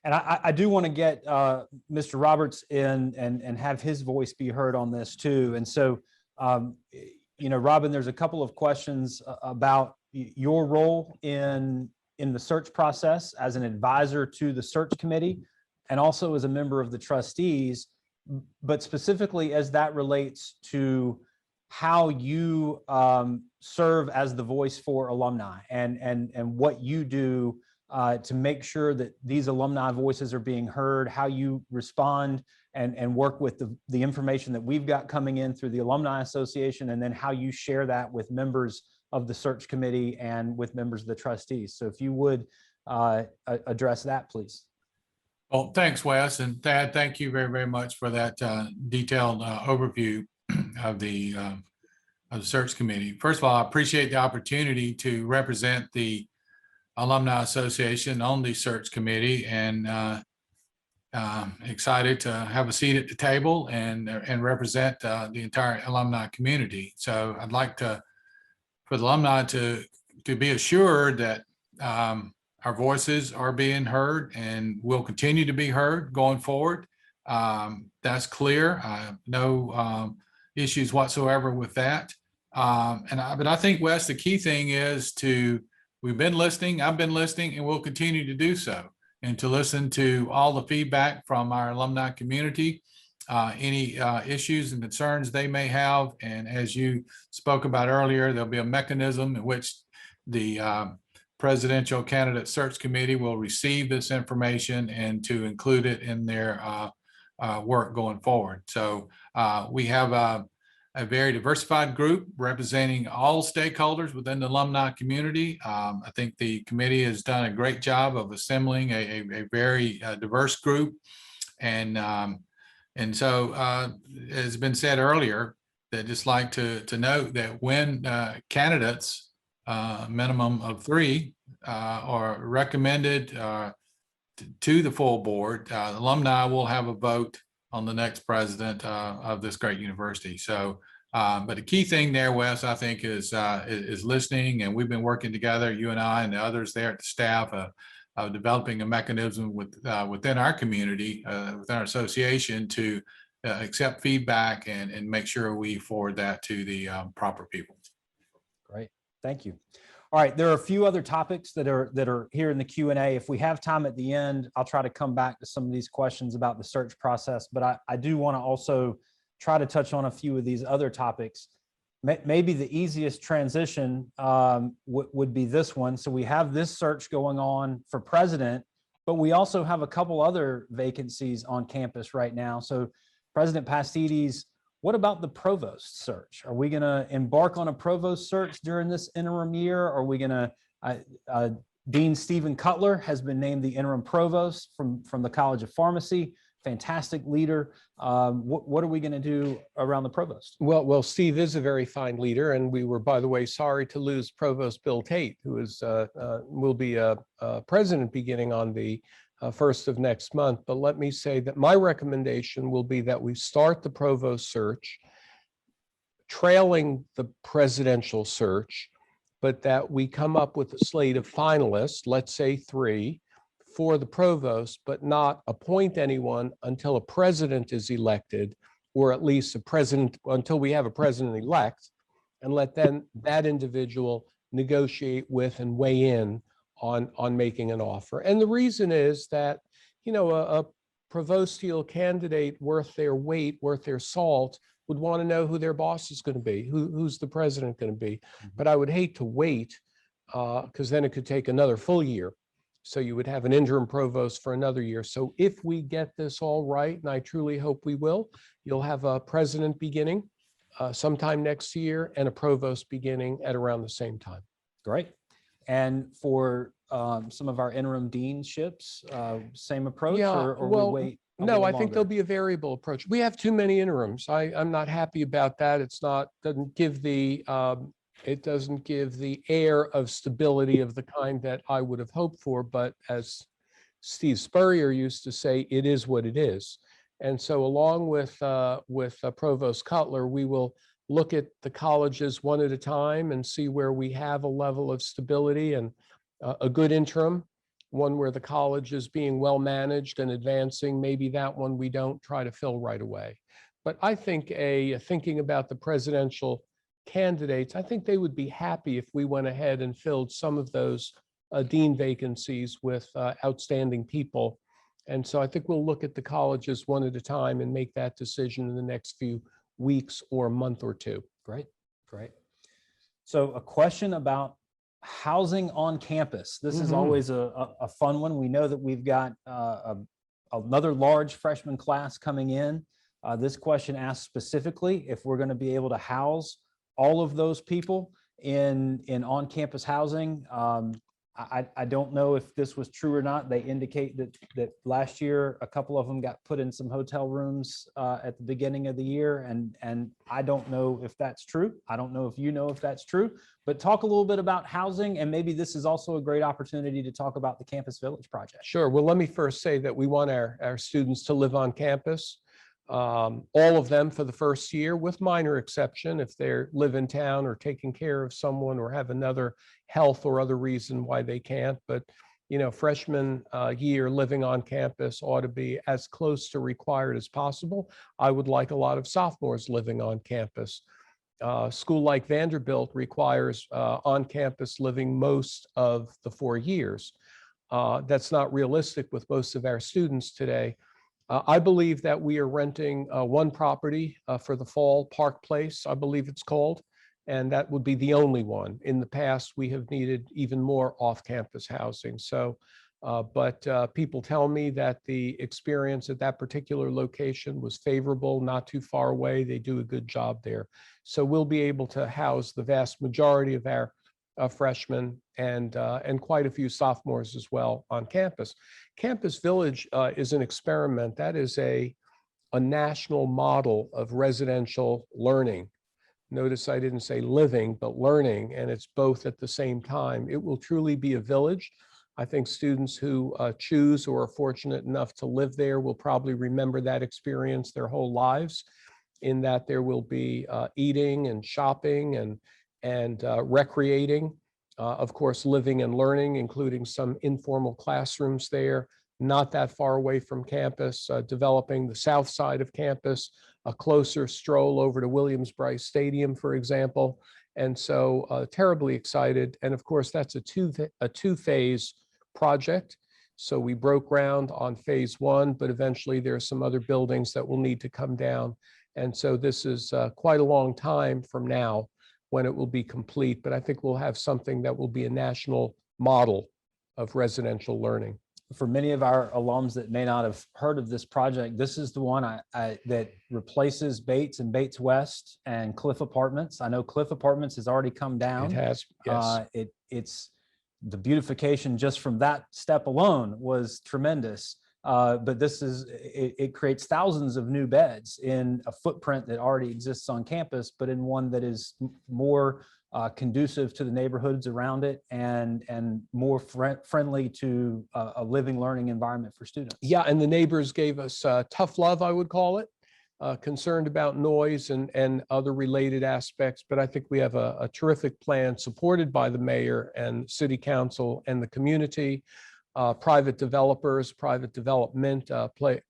Speaker 1: And I do want to get Mr. Roberts in and have his voice be heard on this too. And so, Robin, there's a couple of questions about your role in the search process as an advisor to the search committee, and also as a member of the trustees, but specifically as that relates to how you serve as the voice for alumni and what you do to make sure that these alumni voices are being heard, how you respond and work with the information that we've got coming in through the Alumni Association, and then how you share that with members of the search committee and with members of the trustees. So if you would address that, please.
Speaker 4: Well, thanks, Wes, and Thad, thank you very, very much for that detailed overview of the search committee. First of all, I appreciate the opportunity to represent the Alumni Association on the search committee, and excited to have a seat at the table and represent the entire alumni community. So I'd like for the alumni to be assured that our voices are being heard and will continue to be heard going forward. That's clear. No issues whatsoever with that. But I think, Wes, the key thing is we've been listening, I've been listening, and we'll continue to do so, and to listen to all the feedback from our alumni community, any issues and concerns they may have. And as you spoke about earlier, there'll be a mechanism in which the Presidential Candidate Search Committee will receive this information and to include it in their work going forward. So we have a very diversified group representing all stakeholders within the alumni community. I think the committee has done a great job of assembling a very diverse group. And so, as has been said earlier, I'd just like to note that when candidates, minimum of 3, are recommended to the full board, alumni will have a vote on the next president of this great university. So, but the key thing there, Wes, I think is listening, and we've been working together, you and I and the others there at the staff, of developing a mechanism within our community, within our association, to accept feedback and make sure we forward that to the proper people.
Speaker 1: Great, thank you. All right, there are a few other topics that are here in the Q&A. If we have time at the end, I'll try to come back to some of these questions about the search process, but I do want to also try to touch on a few of these other topics. Maybe the easiest transition would be this one. So we have this search going on for president, but we also have a couple other vacancies on campus right now. So President Pastides, what about the provost search? Are we going to embark on a provost search during this interim year? Are we going to, Dean Stephen Cutler has been named the interim provost from the College of Pharmacy. Fantastic leader. What are we going to do around the provost?
Speaker 2: Well, Steve is a very fine leader, and we were, by the way, sorry to lose Provost Bill Tate, who is will be president beginning on the 1st of next month. But let me say that my recommendation will be that we start the provost search, trailing the presidential search, but that we come up with a slate of finalists, let's say 3, for the provost, but not appoint anyone until a president is elected, or at least a president, until we have a president-elect, and let then that individual negotiate with and weigh in on making an offer. And the reason is that, you know, a provostial candidate worth their weight, worth their salt, would want to know who their boss is going to be, who's the president going to be. But I would hate to wait, because then it could take another full year. So you would have an interim provost for another year. So if we get this all right, and I truly hope we will, you'll have a president beginning sometime next year and a provost beginning at around the same time.
Speaker 1: Great. And for some of our interim deanships, same approach,
Speaker 2: Yeah,
Speaker 1: or
Speaker 2: well,
Speaker 1: we wait?
Speaker 2: No, I think there'll be a variable approach. We have too many interims. I'm not happy about that. Doesn't give the it doesn't give the air of stability of the kind that I would have hoped for. But as Steve Spurrier used to say, it is what it is. And so along with Provost Cutler, we will look at the colleges one at a time and see where we have a level of stability and a good interim, one where the college is being well managed and advancing. Maybe that one we don't try to fill right away. But I think thinking about the presidential candidates, I think they would be happy if we went ahead and filled some of those dean vacancies with outstanding people. And so I think we'll look at the colleges one at a time and make that decision in the next few weeks or a month or two.
Speaker 1: Great, great. So a question about housing on campus. This is
Speaker 2: Mhm.
Speaker 1: always a fun one. We know that we've got another large freshman class coming in. This question asks specifically if we're going to be able to house all of those people in on-campus housing. I don't know if this was true or not. They indicate that last year, a couple of them got put in some hotel rooms at the beginning of the year. And I don't know if that's true. I don't know if you know if that's true, but talk a little bit about housing. And maybe this is also a great opportunity to talk about the Campus Village project.
Speaker 2: Sure. Well, let me first say that we want our students to live on campus. All of them for the first year, with minor exception if they live in town or taking care of someone or have another health or other reason why they can't. But, you know, freshman year living on campus ought to be as close to required as possible. I would like a lot of sophomores living on campus. School like Vanderbilt requires on-campus living most of the 4 years. That's not realistic with most of our students today. I believe that we are renting one property for the fall, Park Place, I believe it's called, and that would be the only one. In the past, we have needed even more off-campus housing. So, but people tell me that the experience at that particular location was favorable, not too far away. They do a good job there. So we'll be able to house the vast majority of our freshmen and quite a few sophomores as well on campus. Campus Village is an experiment. That is a national model of residential learning. Notice I didn't say living, but learning, and it's both at the same time. It will truly be a village. I think students who choose or are fortunate enough to live there will probably remember that experience their whole lives, in that there will be eating and shopping and recreating, of course, living and learning, including some informal classrooms there, not that far away from campus, developing the south side of campus, a closer stroll over to Williams-Brice Stadium, for example. And so terribly excited. And of course, that's a two-phase project. So we broke ground on phase 1, but eventually there are some other buildings that will need to come down. And so this is quite a long time from now when it will be complete, but I think we'll have something that will be a national model of residential learning.
Speaker 1: For many of our alums that may not have heard of this project, this is the one that replaces Bates and Bates West and Cliff Apartments. I know Cliff Apartments has already come down.
Speaker 2: It has, yes.
Speaker 1: It's the beautification just from that step alone was tremendous. But this is, it creates thousands of new beds in a footprint that already exists on campus, but in one that is more conducive to the neighborhoods around it and more friendly to a living, learning environment for students.
Speaker 2: Yeah, and the neighbors gave us tough love, I would call it, concerned about noise and other related aspects. But I think we have a terrific plan supported by the mayor and city council and the community. Private developers, private development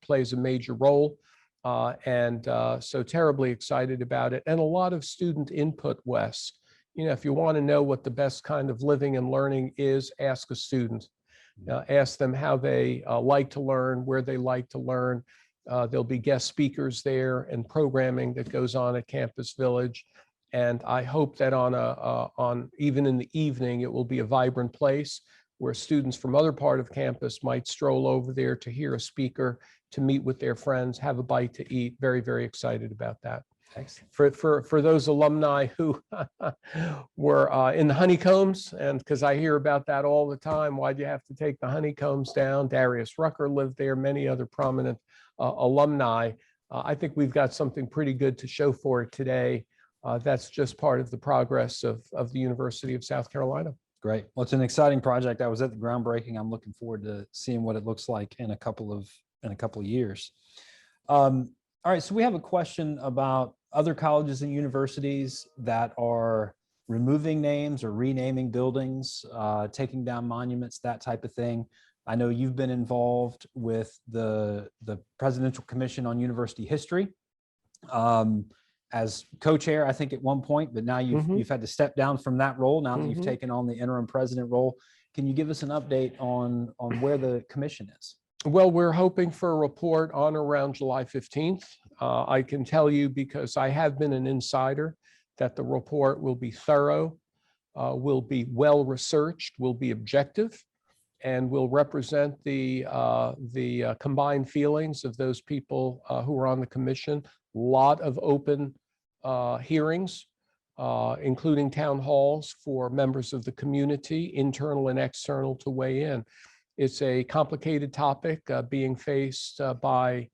Speaker 2: plays a major role. So terribly excited about it. And a lot of student input, Wes. You know, if you want to know what the best kind of living and learning is, ask a student. Ask them how they like to learn, where they like to learn. There'll be guest speakers there and programming that goes on at Campus Village. And I hope that on even in the evening, it will be a vibrant place where students from other part of campus might stroll over there to hear a speaker, to meet with their friends, have a bite to eat. Very, very excited about that.
Speaker 1: Thanks.
Speaker 2: For those alumni who were in the honeycombs, and because I hear about that all the time, why'd you have to take the honeycombs down? Darius Rucker lived there, many other prominent alumni. I think we've got something pretty good to show for it today. That's just part of the progress of the University of South Carolina.
Speaker 1: Great. Well, it's an exciting project. I was at the groundbreaking. I'm looking forward to seeing what it looks like in a couple of years. All right. So we have a question about other colleges and universities that are removing names or renaming buildings, taking down monuments, that type of thing. I know you've been involved with the Presidential Commission on University History. As co-chair, I think at one point, but now you've had to step down from that role now that you've taken on the interim president role. Can you give us an update on where the commission is?
Speaker 2: Well, we're hoping for a report on around July 15th. I can tell you, because I have been an insider, that the report will be thorough, will be well-researched, will be objective, and will represent the combined feelings of those people who are on the commission. A lot of open hearings, including town halls for members of the community, internal and external, to weigh in. It's a complicated topic being faced by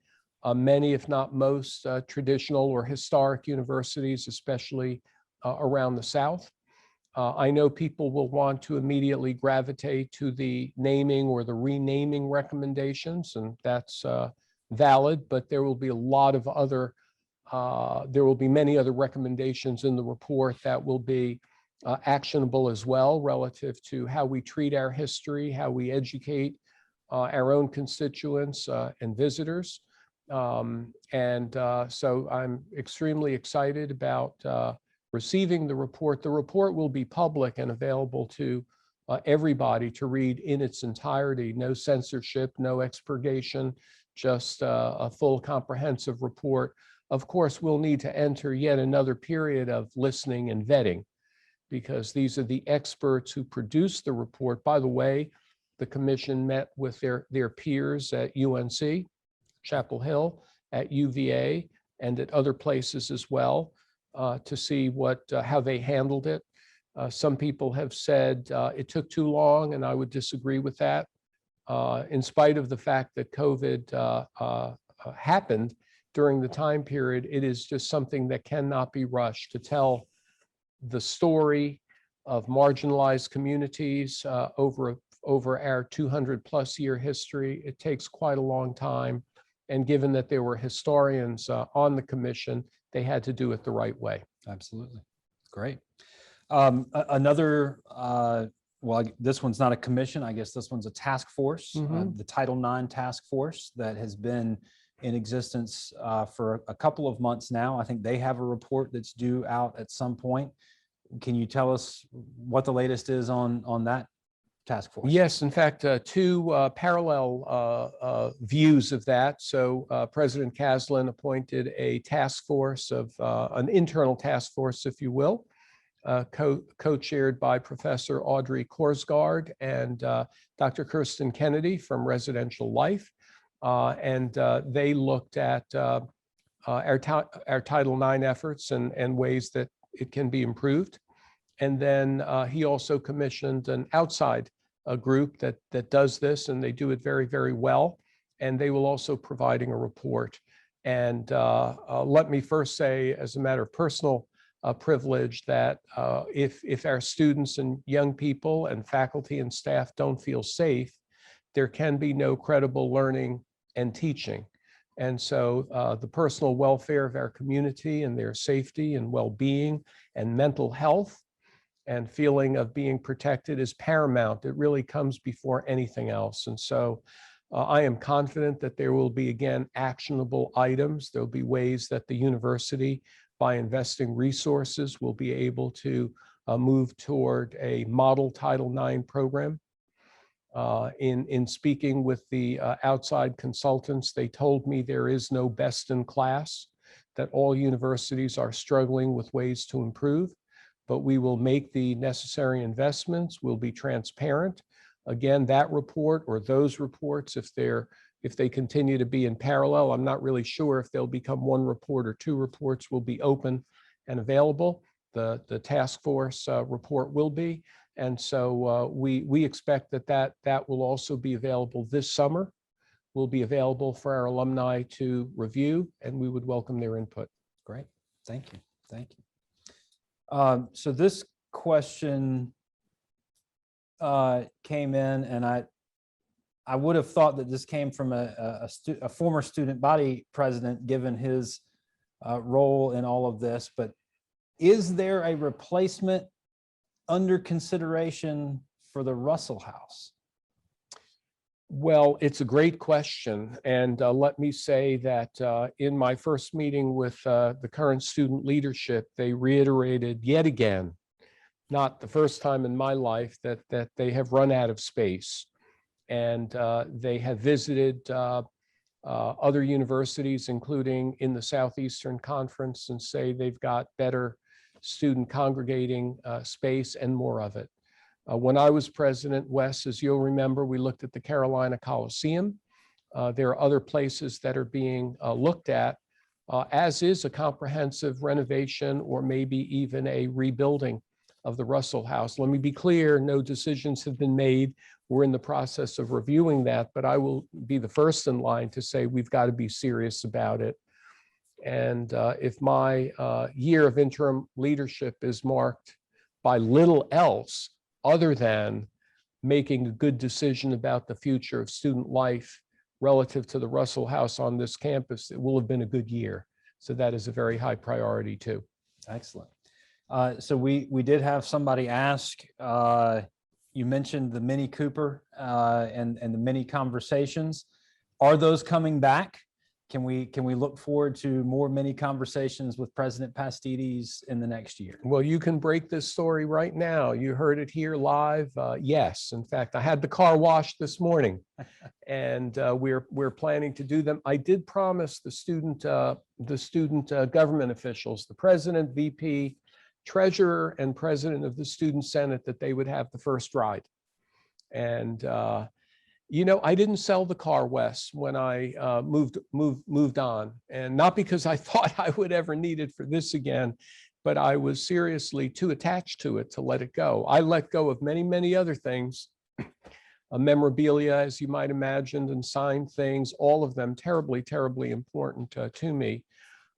Speaker 2: many, if not most, traditional or historic universities, especially around the South. I know people will want to immediately gravitate to the naming or the renaming recommendations, and that's valid, but there will be a lot of other, there will be many other recommendations in the report that will be actionable as well, relative to how we treat our history, how we educate our own constituents and visitors. So I'm extremely excited about receiving the report. The report will be public and available to everybody to read in its entirety. No censorship, no expurgation, just a full comprehensive report. Of course, we'll need to enter yet another period of listening and vetting, because these are the experts who produced the report. By the way, the commission met with their peers at UNC, Chapel Hill, at UVA, and at other places as well, to see how they handled it. Some people have said it took too long, and I would disagree with that. In spite of the fact that COVID happened during the time period, it is just something that cannot be rushed. To tell the story of marginalized communities over our 200+ year history, it takes quite a long time. And given that there were historians on the commission, they had to do it the right way.
Speaker 1: Absolutely. Great. Well, this one's not a commission. I guess this one's a task force, the Title IX task force that has been in existence for a couple of months now. I think they have a report that's due out at some point. Can you tell us what the latest is on that task force?
Speaker 2: Yes, in fact, two parallel views of that. So President Caslin appointed a task force an internal task force, if you will, co-chaired by Professor Audrey Korsgaard and Dr. Kirsten Kennedy from Residential Life. And they looked at our Title IX efforts and ways that it can be improved. And then he also commissioned an outside group that does this, and they do it very, very well. And they will also providing a report. And let me first say, as a matter of personal privilege, that if our students and young people and faculty and staff don't feel safe, there can be no credible learning and teaching. And so the personal welfare of our community and their safety and well-being and mental health and feeling of being protected is paramount. It really comes before anything else. And so I am confident that there will be, again, actionable items. There'll be ways that the university, by investing resources, will be able to move toward a model Title IX program. In speaking with the outside consultants, they told me there is no best in class, that all universities are struggling with ways to improve, but we will make the necessary investments. We'll be transparent. Again, that report or those reports, if they continue to be in parallel, I'm not really sure if they'll become one report or two reports, will be open and available. The task force report will be. And so we expect that will also be available this summer, will be available for our alumni to review, and we would welcome their input.
Speaker 1: Great. Thank you. Thank you. So this question came in, and I would have thought that this came from a former student body president, given his role in all of this, but is there a replacement under consideration for the Russell House?
Speaker 2: Well, it's a great question. And let me say that in my first meeting with the current student leadership, they reiterated yet again, not the first time in my life, that they have run out of space. And they have visited other universities, including in the Southeastern Conference, and say they've got better student congregating space and more of it. When I was president, Wes, as you'll remember, we looked at the Carolina Coliseum. There are other places that are being looked at, as is a comprehensive renovation or maybe even a rebuilding of the Russell House. Let me be clear, no decisions have been made. We're in the process of reviewing that, but I will be the first in line to say we've got to be serious about it. And if my year of interim leadership is marked by little else other than making a good decision about the future of student life relative to the Russell House on this campus, it will have been a good year. So that is a very high priority too.
Speaker 1: Excellent. So we did have somebody ask, you mentioned the Mini Cooper and the mini conversations. Are those coming back? Can we look forward to more mini conversations with President Pastides in the next year?
Speaker 2: Well, you can break this story right now. You heard it here live. Yes, in fact, I had the car washed this morning, and we're planning to do them. I did promise the student government officials, the president, VP, treasurer, and president of the Student Senate, that they would have the first ride. And you know, I didn't sell the car, Wes, when I moved on, and not because I thought I would ever need it for this again, but I was seriously too attached to it to let it go. I let go of many, many other things, memorabilia, as you might imagine, and signed things, all of them terribly, terribly important to me.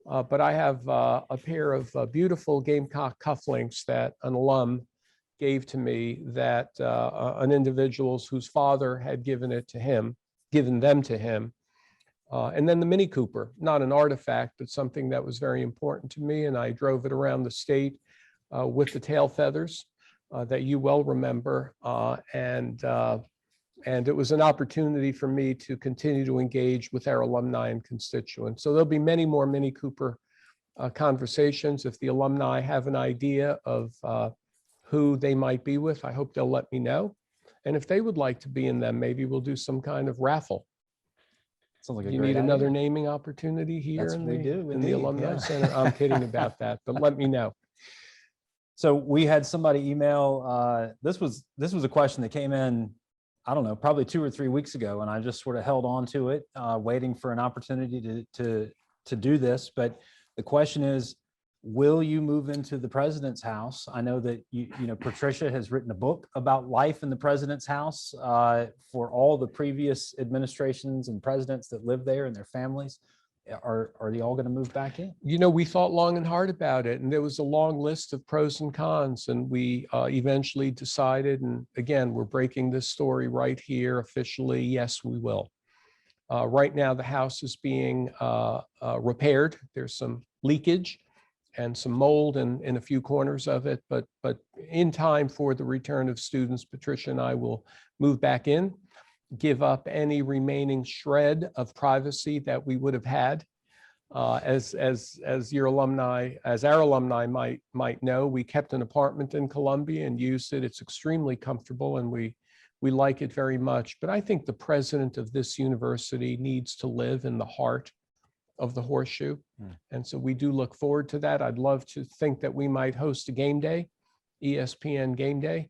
Speaker 2: But I have a pair of beautiful Gamecock cufflinks that an alum gave to me, that an individual whose father had given them to him. And then the Mini Cooper, not an artifact, but something that was very important to me. And I drove it around the state with the tail feathers that you well remember. And it was an opportunity for me to continue to engage with our alumni and constituents. So there'll be many more Mini Cooper conversations. If the alumni have an idea of who they might be with, I hope they'll let me know. And if they would like to be in them, maybe we'll do some kind of raffle.
Speaker 1: Sounds like a
Speaker 2: You
Speaker 1: great
Speaker 2: need another
Speaker 1: idea.
Speaker 2: naming opportunity here in
Speaker 1: We do,
Speaker 2: the
Speaker 1: indeed,
Speaker 2: Alumni
Speaker 1: yeah.
Speaker 2: Center? I'm kidding about that, but let me know.
Speaker 1: So we had somebody email, this was a question that came in, I don't know, probably 2 or 3 weeks ago, and I just sort of held on to it, waiting for an opportunity to do this. But the question is, will you move into the president's house? I know that you know Patricia has written a book about life in the president's house for all the previous administrations and presidents that live there and their families. Are they all going to move back in?
Speaker 2: You know, we thought long and hard about it, and there was a long list of pros and cons, and we eventually decided, and again, we're breaking this story right here officially, yes, we will. Right now, the house is being repaired. There's some leakage and some mold in a few corners of it, but in time for the return of students, Patricia and I will move back in, give up any remaining shred of privacy that we would have had. As our alumni might know, we kept an apartment in Columbia and used it. It's extremely comfortable, and we like it very much. But I think the president of this university needs to live in the heart of the Horseshoe. And so we do look forward to that. I'd love to think that we might host a game day, ESPN game day,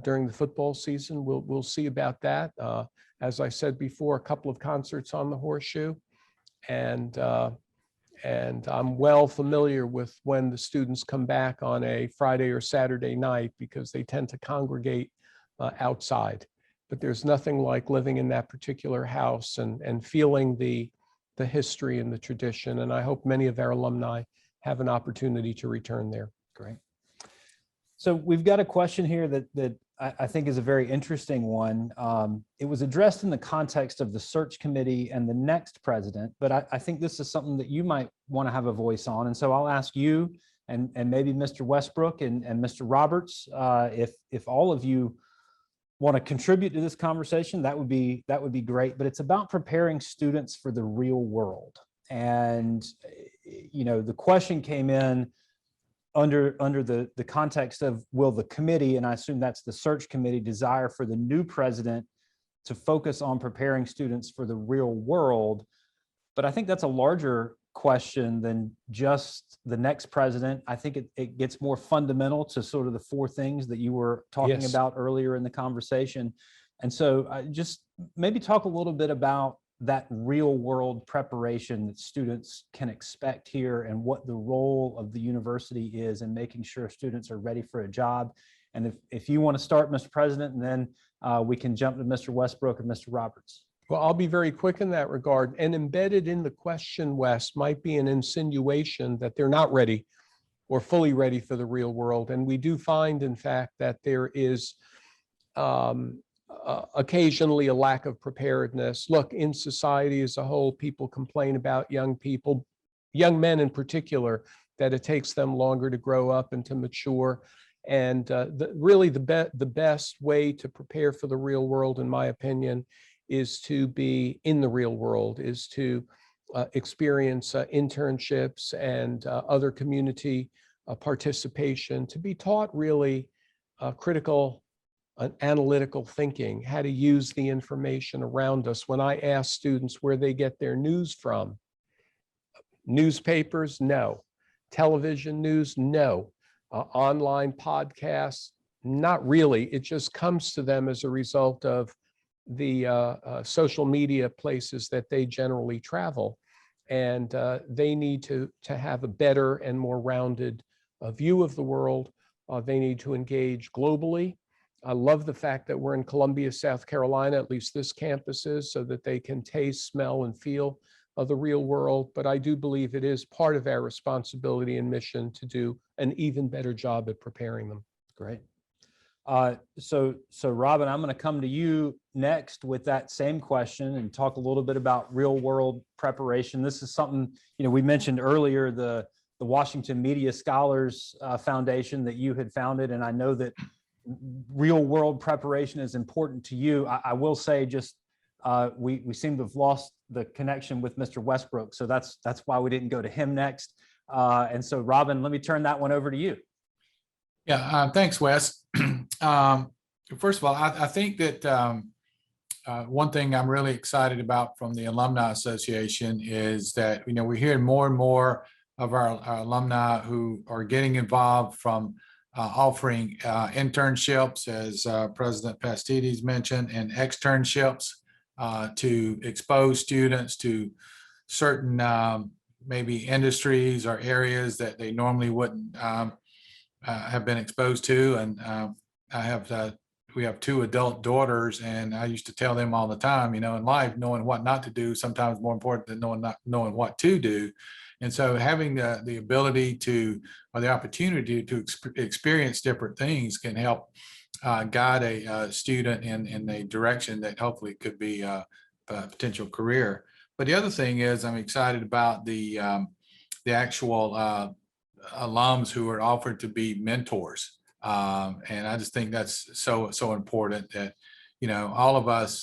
Speaker 2: during the football season. We'll see about that. As I said before, a couple of concerts on the Horseshoe, and I'm well familiar with when the students come back on a Friday or Saturday night, because they tend to congregate outside. But there's nothing like living in that particular house and feeling the history and the tradition. And I hope many of our alumni have an opportunity to return there.
Speaker 1: Great. So we've got a question here that I think is a very interesting one. It was addressed in the context of the search committee and the next president, but I think this is something that you might want to have a voice on. And so I'll ask you and maybe Mr. Westbrook and Mr. Roberts, if all of you want to contribute to this conversation, that would be great. But it's about preparing students for the real world. And you know, the question came in under the context of, will the committee, and I assume that's the search committee, desire for the new president to focus on preparing students for the real world? But I think that's a larger question than just the next president. I think it gets more fundamental to sort of the four things that you were talking
Speaker 2: Yes.
Speaker 1: about earlier in the conversation. And so just maybe talk a little bit about that real world preparation that students can expect here and what the role of the university is in making sure students are ready for a job. And if you want to start, Mr. President, and then we can jump to Mr. Westbrook and Mr. Roberts.
Speaker 2: Well, I'll be very quick in that regard. And embedded in the question, Wes, might be an insinuation that they're not ready or fully ready for the real world. And we do find, in fact, that there is occasionally a lack of preparedness. Look, in society as a whole, people complain about young people, young men in particular, that it takes them longer to grow up and to mature. And really the best way to prepare for the real world, in my opinion, is to be in the real world, is to experience internships and other community participation, to be taught really critical analytical thinking, how to use the information around us. When I ask students where they get their news from, newspapers, no. Television news, no. Online podcasts, not really. It just comes to them as a result of the social media places that they generally travel. And they need to have a better and more rounded view of the world. They need to engage globally. I love the fact that we're in Columbia, South Carolina, at least this campus is, so that they can taste, smell, and feel of the real world. But I do believe it is part of our responsibility and mission to do an even better job at preparing them.
Speaker 1: Great. So Robin, I'm going to come to you next with that same question and talk a little bit about real world preparation. This is something, we mentioned earlier, the Washington Media Scholars Foundation that you had founded. And I know that real world preparation is important to you. I will say just, we seem to have lost the connection with Mr. Westbrook. So that's why we didn't go to him next. And so Robin, let me turn that one over to you.
Speaker 4: Yeah, thanks, Wes. First of all, I think that one thing I'm really excited about from the Alumni Association is that, we're hearing more and more of our alumni who are getting involved from offering internships, as President Pastidis mentioned, and externships to expose students to certain maybe industries or areas that they normally wouldn't have been exposed to. And we have two adult daughters, and I used to tell them all the time, in life, knowing what not to do sometimes more important than knowing what to do. And so having the ability to, or the opportunity to experience different things can help guide a student in a direction that hopefully could be a potential career. But the other thing is, I'm excited about the actual alums who are offered to be mentors. And I just think that's so important that, all of us,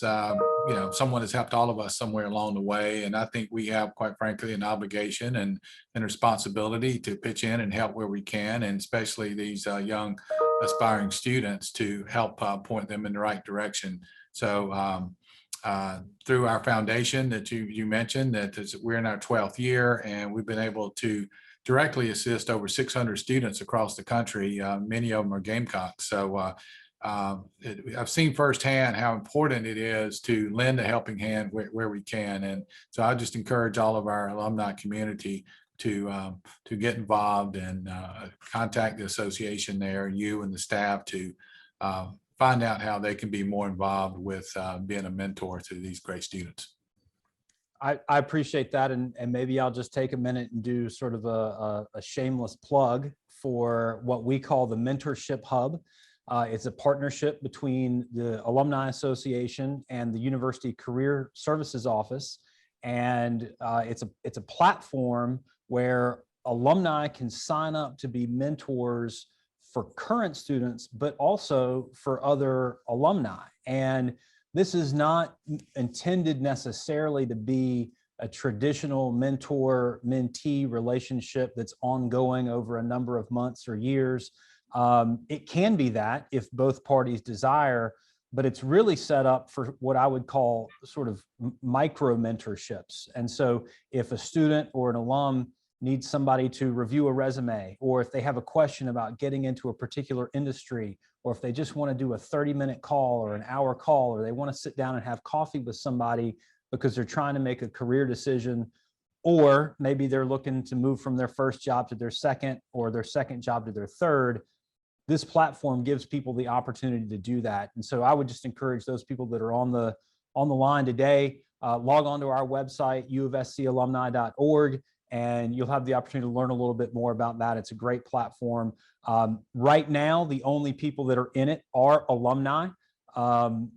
Speaker 4: someone has helped all of us somewhere along the way. And I think we have, quite frankly, an obligation and responsibility to pitch in and help where we can, and especially these young aspiring students, to help point them in the right direction. So through our foundation that you mentioned, we're in our 12th year, and we've been able to directly assist over 600 students across the country. Many of them are Gamecock. So I've seen firsthand how important it is to lend a helping hand where we can. And so I just encourage all of our alumni community to get involved and contact the association there, you and the staff, to find out how they can be more involved with being a mentor to these great students.
Speaker 1: I appreciate that. And maybe I'll just take a minute and do sort of a shameless plug for what we call the Mentorship Hub. It's a partnership between the Alumni Association and the University Career Services Office. And it's a platform where alumni can sign up to be mentors for current students, but also for other alumni. And this is not intended necessarily to be a traditional mentor-mentee relationship that's ongoing over a number of months or years. It can be that if both parties desire, but it's really set up for what I would call sort of micro mentorships. And so if a student or an alum needs somebody to review a resume, or if they have a question about getting into a particular industry, or if they just want to do a 30-minute call or an hour call, or they want to sit down and have coffee with somebody because they're trying to make a career decision, or maybe they're looking to move from their first job to their second, or their second job to their third, this platform gives people the opportunity to do that. And so I would just encourage those people that are on the line today, log on to our website, uofscalumni.org, and you'll have the opportunity to learn a little bit more about that. It's a great platform. Right now, the only people that are in it are alumni.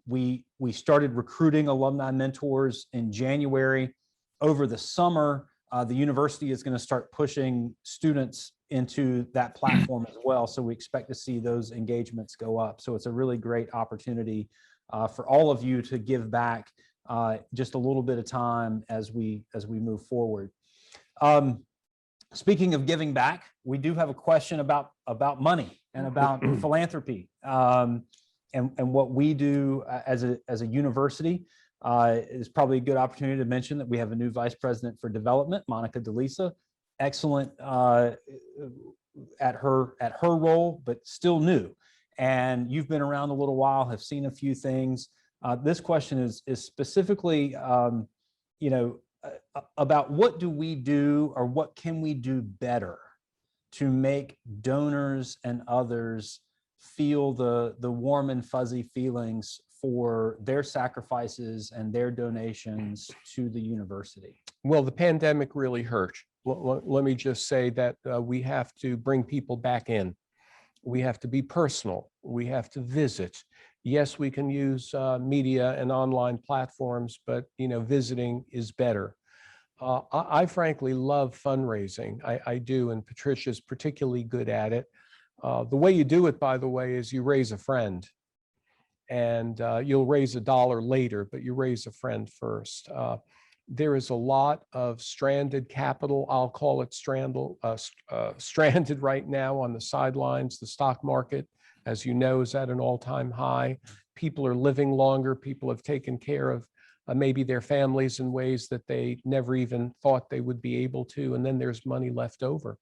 Speaker 1: We started recruiting alumni mentors in January. Over the summer, the university is going to start pushing students into that platform as well. So we expect to see those engagements go up. So it's a really great opportunity for all of you to give back just a little bit of time as we move forward. Speaking of giving back, we do have a question about money and about philanthropy, and what we do as a university. Is probably a good opportunity to mention that we have a new Vice President for Development, Monica DeLisa, excellent at her role, but still new. And you've been around a little while, have seen a few things. This question is specifically, about what do we do, or what can we do better to make donors and others feel the warm and fuzzy feelings for their sacrifices and their donations to the university?
Speaker 2: Well, the pandemic really hurt. Let me just say that we have to bring people back in. We have to be personal. We have to visit. Yes, we can use media and online platforms, but visiting is better. I frankly love fundraising. I do, and Patricia's particularly good at it. The way you do it, by the way, is you raise a friend. And you'll raise $1 later, but you raise a friend first. There is a lot of stranded capital, I'll call it stranded right now on the sidelines. The stock market, as you know, is at an all-time high. People are living longer. People have taken care of maybe their families in ways that they never even thought they would be able to. And then there's money left over.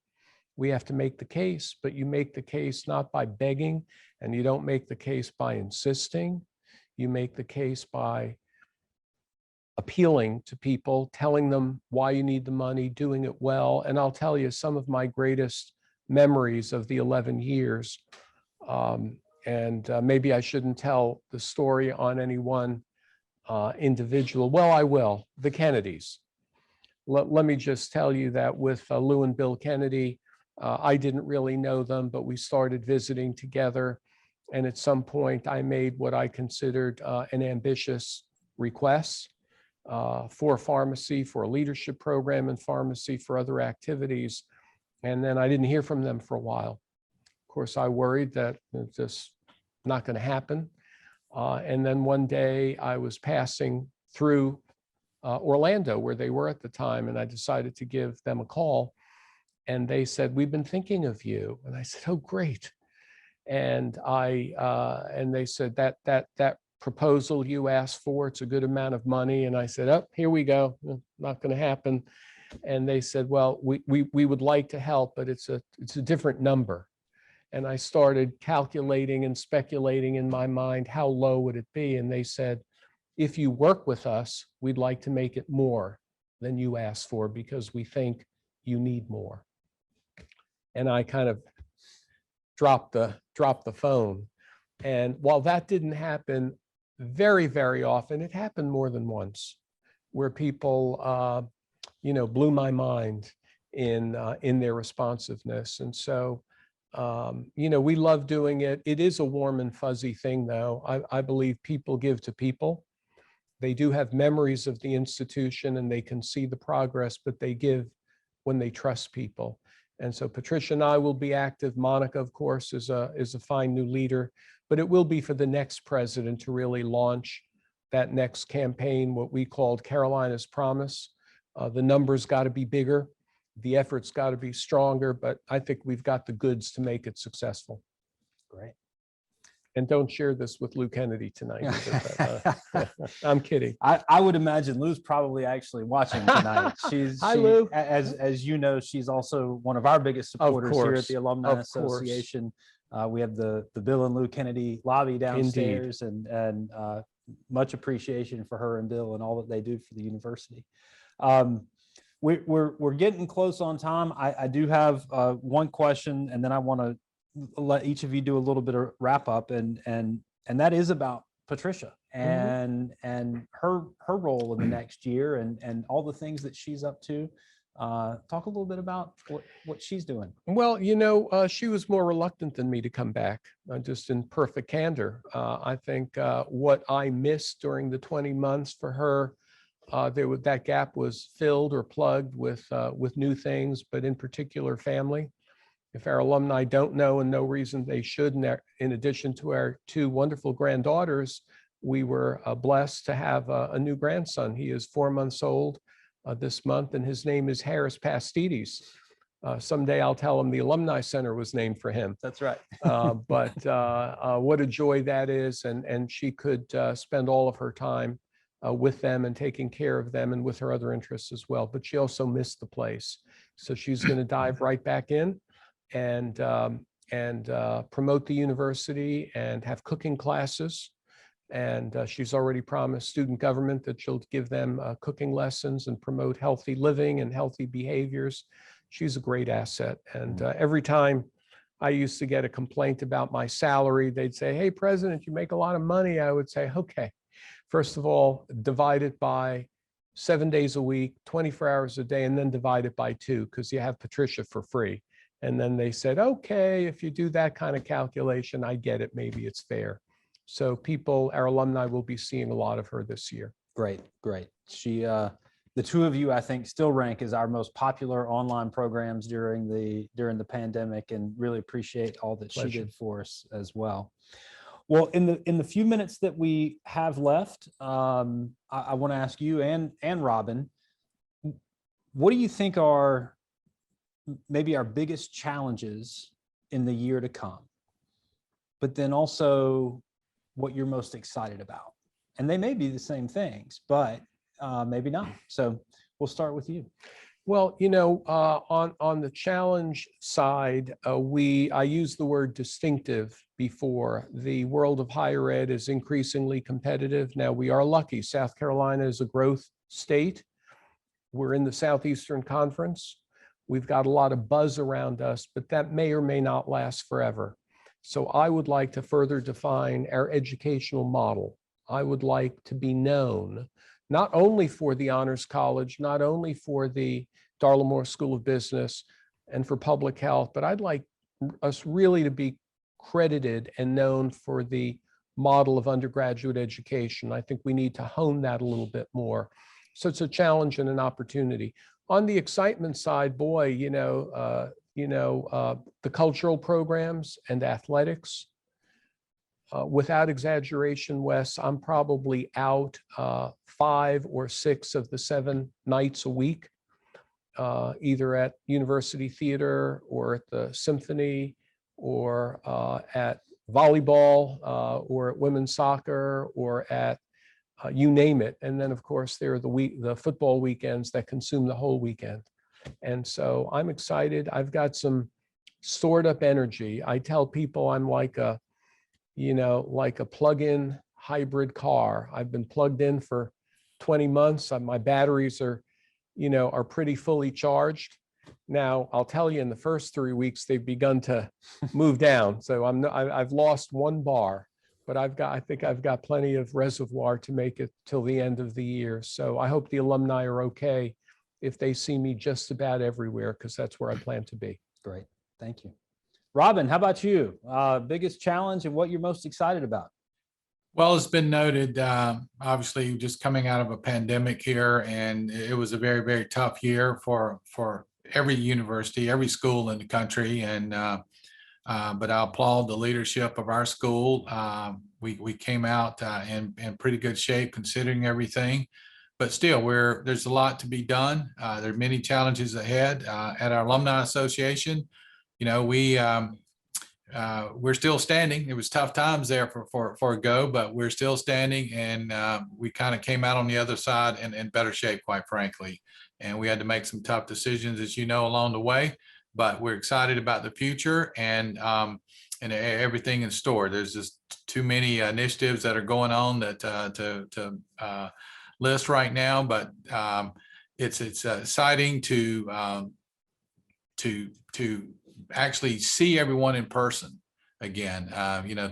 Speaker 2: We have to make the case, but you make the case not by begging, and you don't make the case by insisting. You make the case by appealing to people, telling them why you need the money, doing it well. And I'll tell you some of my greatest memories of the 11 years. Maybe I shouldn't tell the story on any one individual. Well, I will. The Kennedys. Let me just tell you that with Lou and Bill Kennedy, I didn't really know them, but we started visiting together. And at some point, I made what I considered an ambitious request for pharmacy, for a leadership program in pharmacy, for other activities. And then I didn't hear from them for a while. Of course, I worried that it's just not going to happen. And then one day I was passing through Orlando, where they were at the time, and I decided to give them a call. And they said, "We've been thinking of you." And I said, "Oh, great." And they said, that proposal you asked for, it's a good amount of money. And I said, "Oh, here we go. Not going to happen." And they said, "Well, we would like to help, but it's a different number." And I started calculating and speculating in my mind, how low would it be? And they said, "If you work with us, we'd like to make it more than you asked for, because we think you need more." And I kind of dropped the phone. And while that didn't happen very, very often, it happened more than once, where people, blew my mind in their responsiveness. And so, we love doing it. It is a warm and fuzzy thing, though. I believe people give to people. They do have memories of the institution and they can see the progress, but they give when they trust people. And so Patricia and I will be active. Monica, of course, is a fine new leader, but it will be for the next president to really launch that next campaign, what we called Carolina's Promise. The numbers got to be bigger. The effort's got to be stronger, but I think we've got the goods to make it successful.
Speaker 1: Great.
Speaker 2: And don't share this with Lou Kennedy tonight. I'm kidding.
Speaker 1: I would imagine Lou's probably actually watching tonight.
Speaker 2: Hi, Lou.
Speaker 1: As you know, she's also one of our biggest supporters here at the Alumni
Speaker 2: Of course.
Speaker 1: Association. We have the Bill and Lou Kennedy lobby downstairs, and much appreciation for her and Bill and all that they do for the university. We're getting close on time. I do have one question, and then I want to let each of you do a little bit of wrap up, and that is about Patricia and her role in the next year and all the things that she's up to. Talk a little bit about what she's doing.
Speaker 2: Well, she was more reluctant than me to come back, just in perfect candor. I think what I missed during the 20 months for her, that gap was filled or plugged with new things, but in particular family. If our alumni don't know, and no reason they should, in addition to our 2 wonderful granddaughters, we were blessed to have a new grandson. He is 4 months old this month, and his name is Harris Pastidis. Someday I'll tell him the Alumni Center was named for him.
Speaker 1: That's right.
Speaker 2: But what a joy that is. And she could spend all of her time with them and taking care of them, and with her other interests as well. But she also missed the place. So she's going to dive right back in and promote the university and have cooking classes. And she's already promised student government that she'll give them cooking lessons and promote healthy living and healthy behaviors. She's a great asset. And every time I used to get a complaint about my salary, they'd say, "Hey, President, you make a lot of money." I would say, "Okay, first of all, divide it by 7 days a week, 24 hours a day, and then divide it by 2, because you have Patricia for free." And then they said, "Okay, if you do that kind of calculation, I get it. Maybe it's fair." So our alumni will be seeing a lot of her this year.
Speaker 1: Great. She, the 2 of you, I think, still rank as our most popular online programs during the pandemic, and really appreciate all that she did for us as well. Well, in the few minutes that we have left, I want to ask you and Robin, what do you think are maybe our biggest challenges in the year to come, but then also what you're most excited about? And they may be the same things, but maybe not. So we'll start with you.
Speaker 2: Well, on the challenge side, I used the word distinctive before. The world of higher ed is increasingly competitive. Now, we are lucky. South Carolina is a growth state. We're in the Southeastern Conference. We've got a lot of buzz around us, but that may or may not last forever. So I would like to further define our educational model. I would like to be known not only for the Honors College, not only for the Darla Moore School of Business and for public health, but I'd like us really to be credited and known for the model of undergraduate education. I think we need to hone that a little bit more. So it's a challenge and an opportunity. On the excitement side, boy, the cultural programs and athletics, without exaggeration, Wes, I'm probably out 5 or 6 of the 7 nights a week, either at University Theater or at the Symphony or at volleyball or at women's soccer or at you name it. And then, of course, there are the football weekends that consume the whole weekend. And so I'm excited. I've got some stored up energy. I tell people I'm like a plug-in hybrid car. I've been plugged in for 20 months. My batteries are pretty fully charged. Now, I'll tell you, in the first 3 weeks, they've begun to move down. So I've lost 1 bar, but I think I've got plenty of reservoir to make it till the end of the year. So I hope the alumni are okay if they see me just about everywhere, because that's where I plan to be.
Speaker 1: Great. Thank you. Robin, how about you? Biggest challenge and what you're most excited about?
Speaker 4: Well, it's been noted, obviously, just coming out of a pandemic here, and it was a very, very tough year for every university, every school in the country. And but I applaud the leadership of our school. We came out in pretty good shape considering everything. But still, there's a lot to be done. There are many challenges ahead at our Alumni Association. we're still standing. It was tough times there for a go, but we're still standing, and we kind of came out on the other side in better shape, quite frankly. And we had to make some tough decisions, as you know, along the way. But we're excited about the future and everything in store. There's just too many initiatives that are going on that to list right now. But it's exciting to actually see everyone in person again.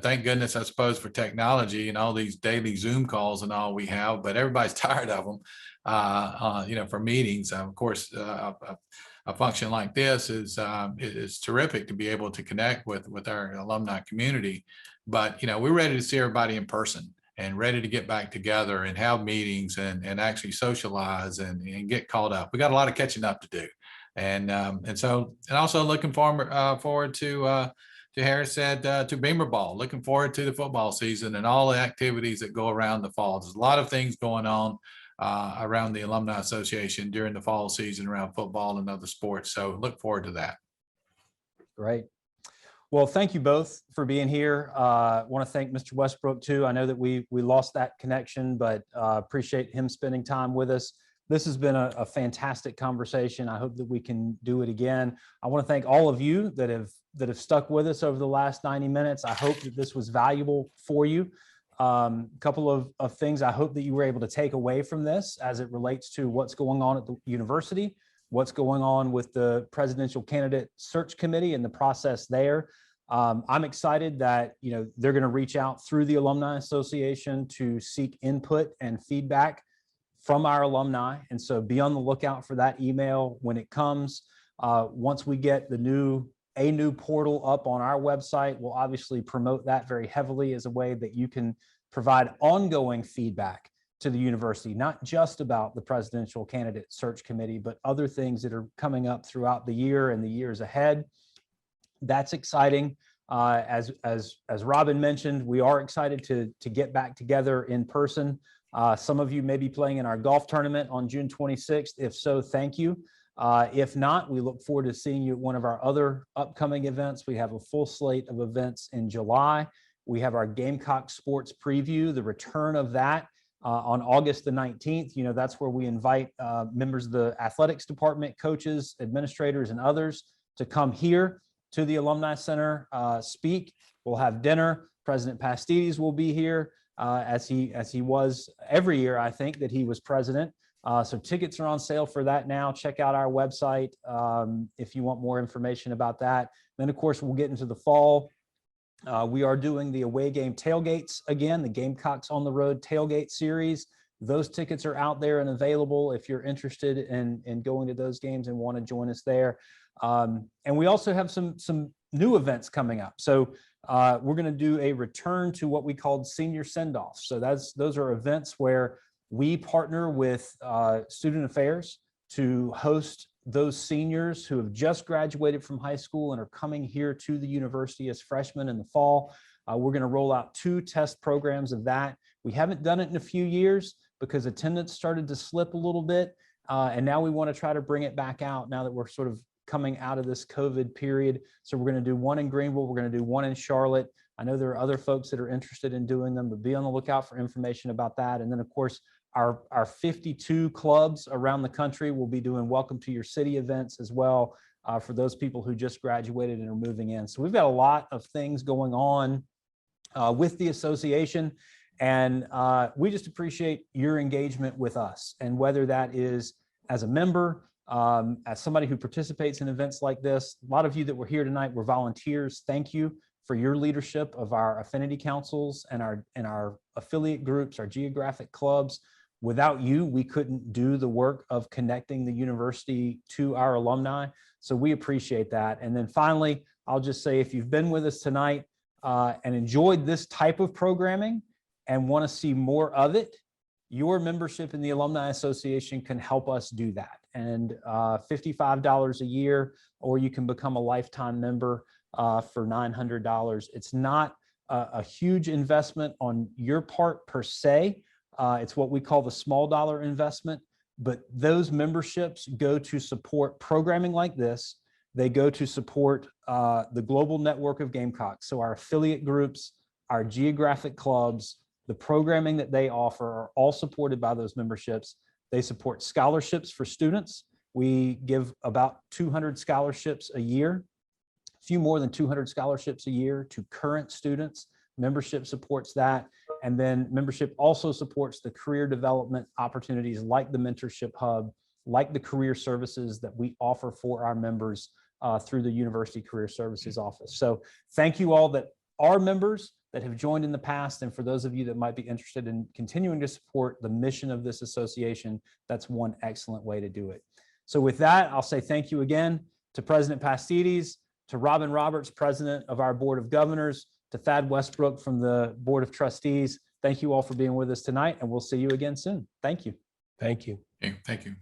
Speaker 4: Thank goodness, I suppose, for technology and all these daily Zoom calls and all we have, but everybody's tired of them, for meetings. Of course, a function like this is terrific to be able to connect with our alumni community. But, we're ready to see everybody in person and ready to get back together and have meetings and actually socialize and get caught up. We got a lot of catching up to do. And also looking forward to Harris said, to Beamer Ball, looking forward to the football season and all the activities that go around the fall. There's a lot of things going on around the Alumni Association during the fall season around football and other sports. So look forward to that.
Speaker 1: Great. Well, thank you both for being here. I want to thank Mr. Westbrook too. I know that we lost that connection, but appreciate him spending time with us. This has been a fantastic conversation. I hope that we can do it again. I want to thank all of you that have stuck with us over the last 90 minutes. I hope that this was valuable for you. A couple of things I hope that you were able to take away from this as it relates to what's going on at the university, what's going on with the presidential candidate search committee and the process there. I'm excited that they're going to reach out through the Alumni Association to seek input and feedback from our alumni. And so be on the lookout for that email when it comes. Once we get a new portal up on our website, we'll obviously promote that very heavily as a way that you can provide ongoing feedback to the university, not just about the presidential candidate search committee, but other things that are coming up throughout the year and the years ahead. That's exciting. As Robin mentioned, we are excited to get back together in person. Some of you may be playing in our golf tournament on June 26th. If so, thank you. If not, we look forward to seeing you at one of our other upcoming events. We have a full slate of events in July. We have our Gamecock sports preview, the return of that on August the 19th. That's where we invite members of the athletics department, coaches, administrators, and others to come here to the Alumni Center, speak. We'll have dinner. President Pastides will be here as he was every year, I think, that he was president. So tickets are on sale for that now. Check out our website if you want more information about that. Then, of course, we'll get into the fall. We are doing the away game tailgates again, the Gamecocks on the Road tailgate series. Those tickets are out there and available if you're interested in going to those games and want to join us there. And we also have some new events coming up. So we're going to do a return to what we called senior send-off. So those are events where we partner with Student Affairs to host those seniors who have just graduated from high school and are coming here to the university as freshmen in the fall. We're going to roll out 2 test programs of that. We haven't done it in a few years because attendance started to slip a little bit. And now we want to try to bring it back out now that we're sort of coming out of this COVID period. So we're going to do one in Greenville. We're going to do one in Charlotte. I know there are other folks that are interested in doing them, but be on the lookout for information about that. And then, of course, our 52 clubs around the country will be doing Welcome to Your City events as well for those people who just graduated and are moving in. So we've got a lot of things going on with the association, and we just appreciate your engagement with us. And whether that is as a member, as somebody who participates in events like this, a lot of you that were here tonight were volunteers. Thank you for your leadership of our affinity councils and our affiliate groups, our geographic clubs. Without you, we couldn't do the work of connecting the university to our alumni. So we appreciate that. And then finally, I'll just say, if you've been with us tonight and enjoyed this type of programming and want to see more of it, your membership in the Alumni Association can help us do that. And $55 a year, or you can become a lifetime member for $900. It's not a huge investment on your part per se. It's what we call the small dollar investment, but those memberships go to support programming like this, they go to support the global network of Gamecock. So our affiliate groups, our geographic clubs, the programming that they offer are all supported by those memberships. They support scholarships for students. We give about 200 scholarships a year, a few more than 200 scholarships a year to current students. Membership supports that. And then membership also supports the career development opportunities like the Mentorship Hub, like the career services that we offer for our members through the University Career Services Office. So thank you all that are members that have joined in the past. And for those of you that might be interested in continuing to support the mission of this association, that's one excellent way to do it. So with that, I'll say thank you again to President Pastidis, to Robin Roberts, President of our Board of Governors, to Thad Westbrook from the Board of Trustees. Thank you all for being with us tonight, and we'll see you again soon. Thank you.
Speaker 2: Thank you.
Speaker 4: Okay, thank you.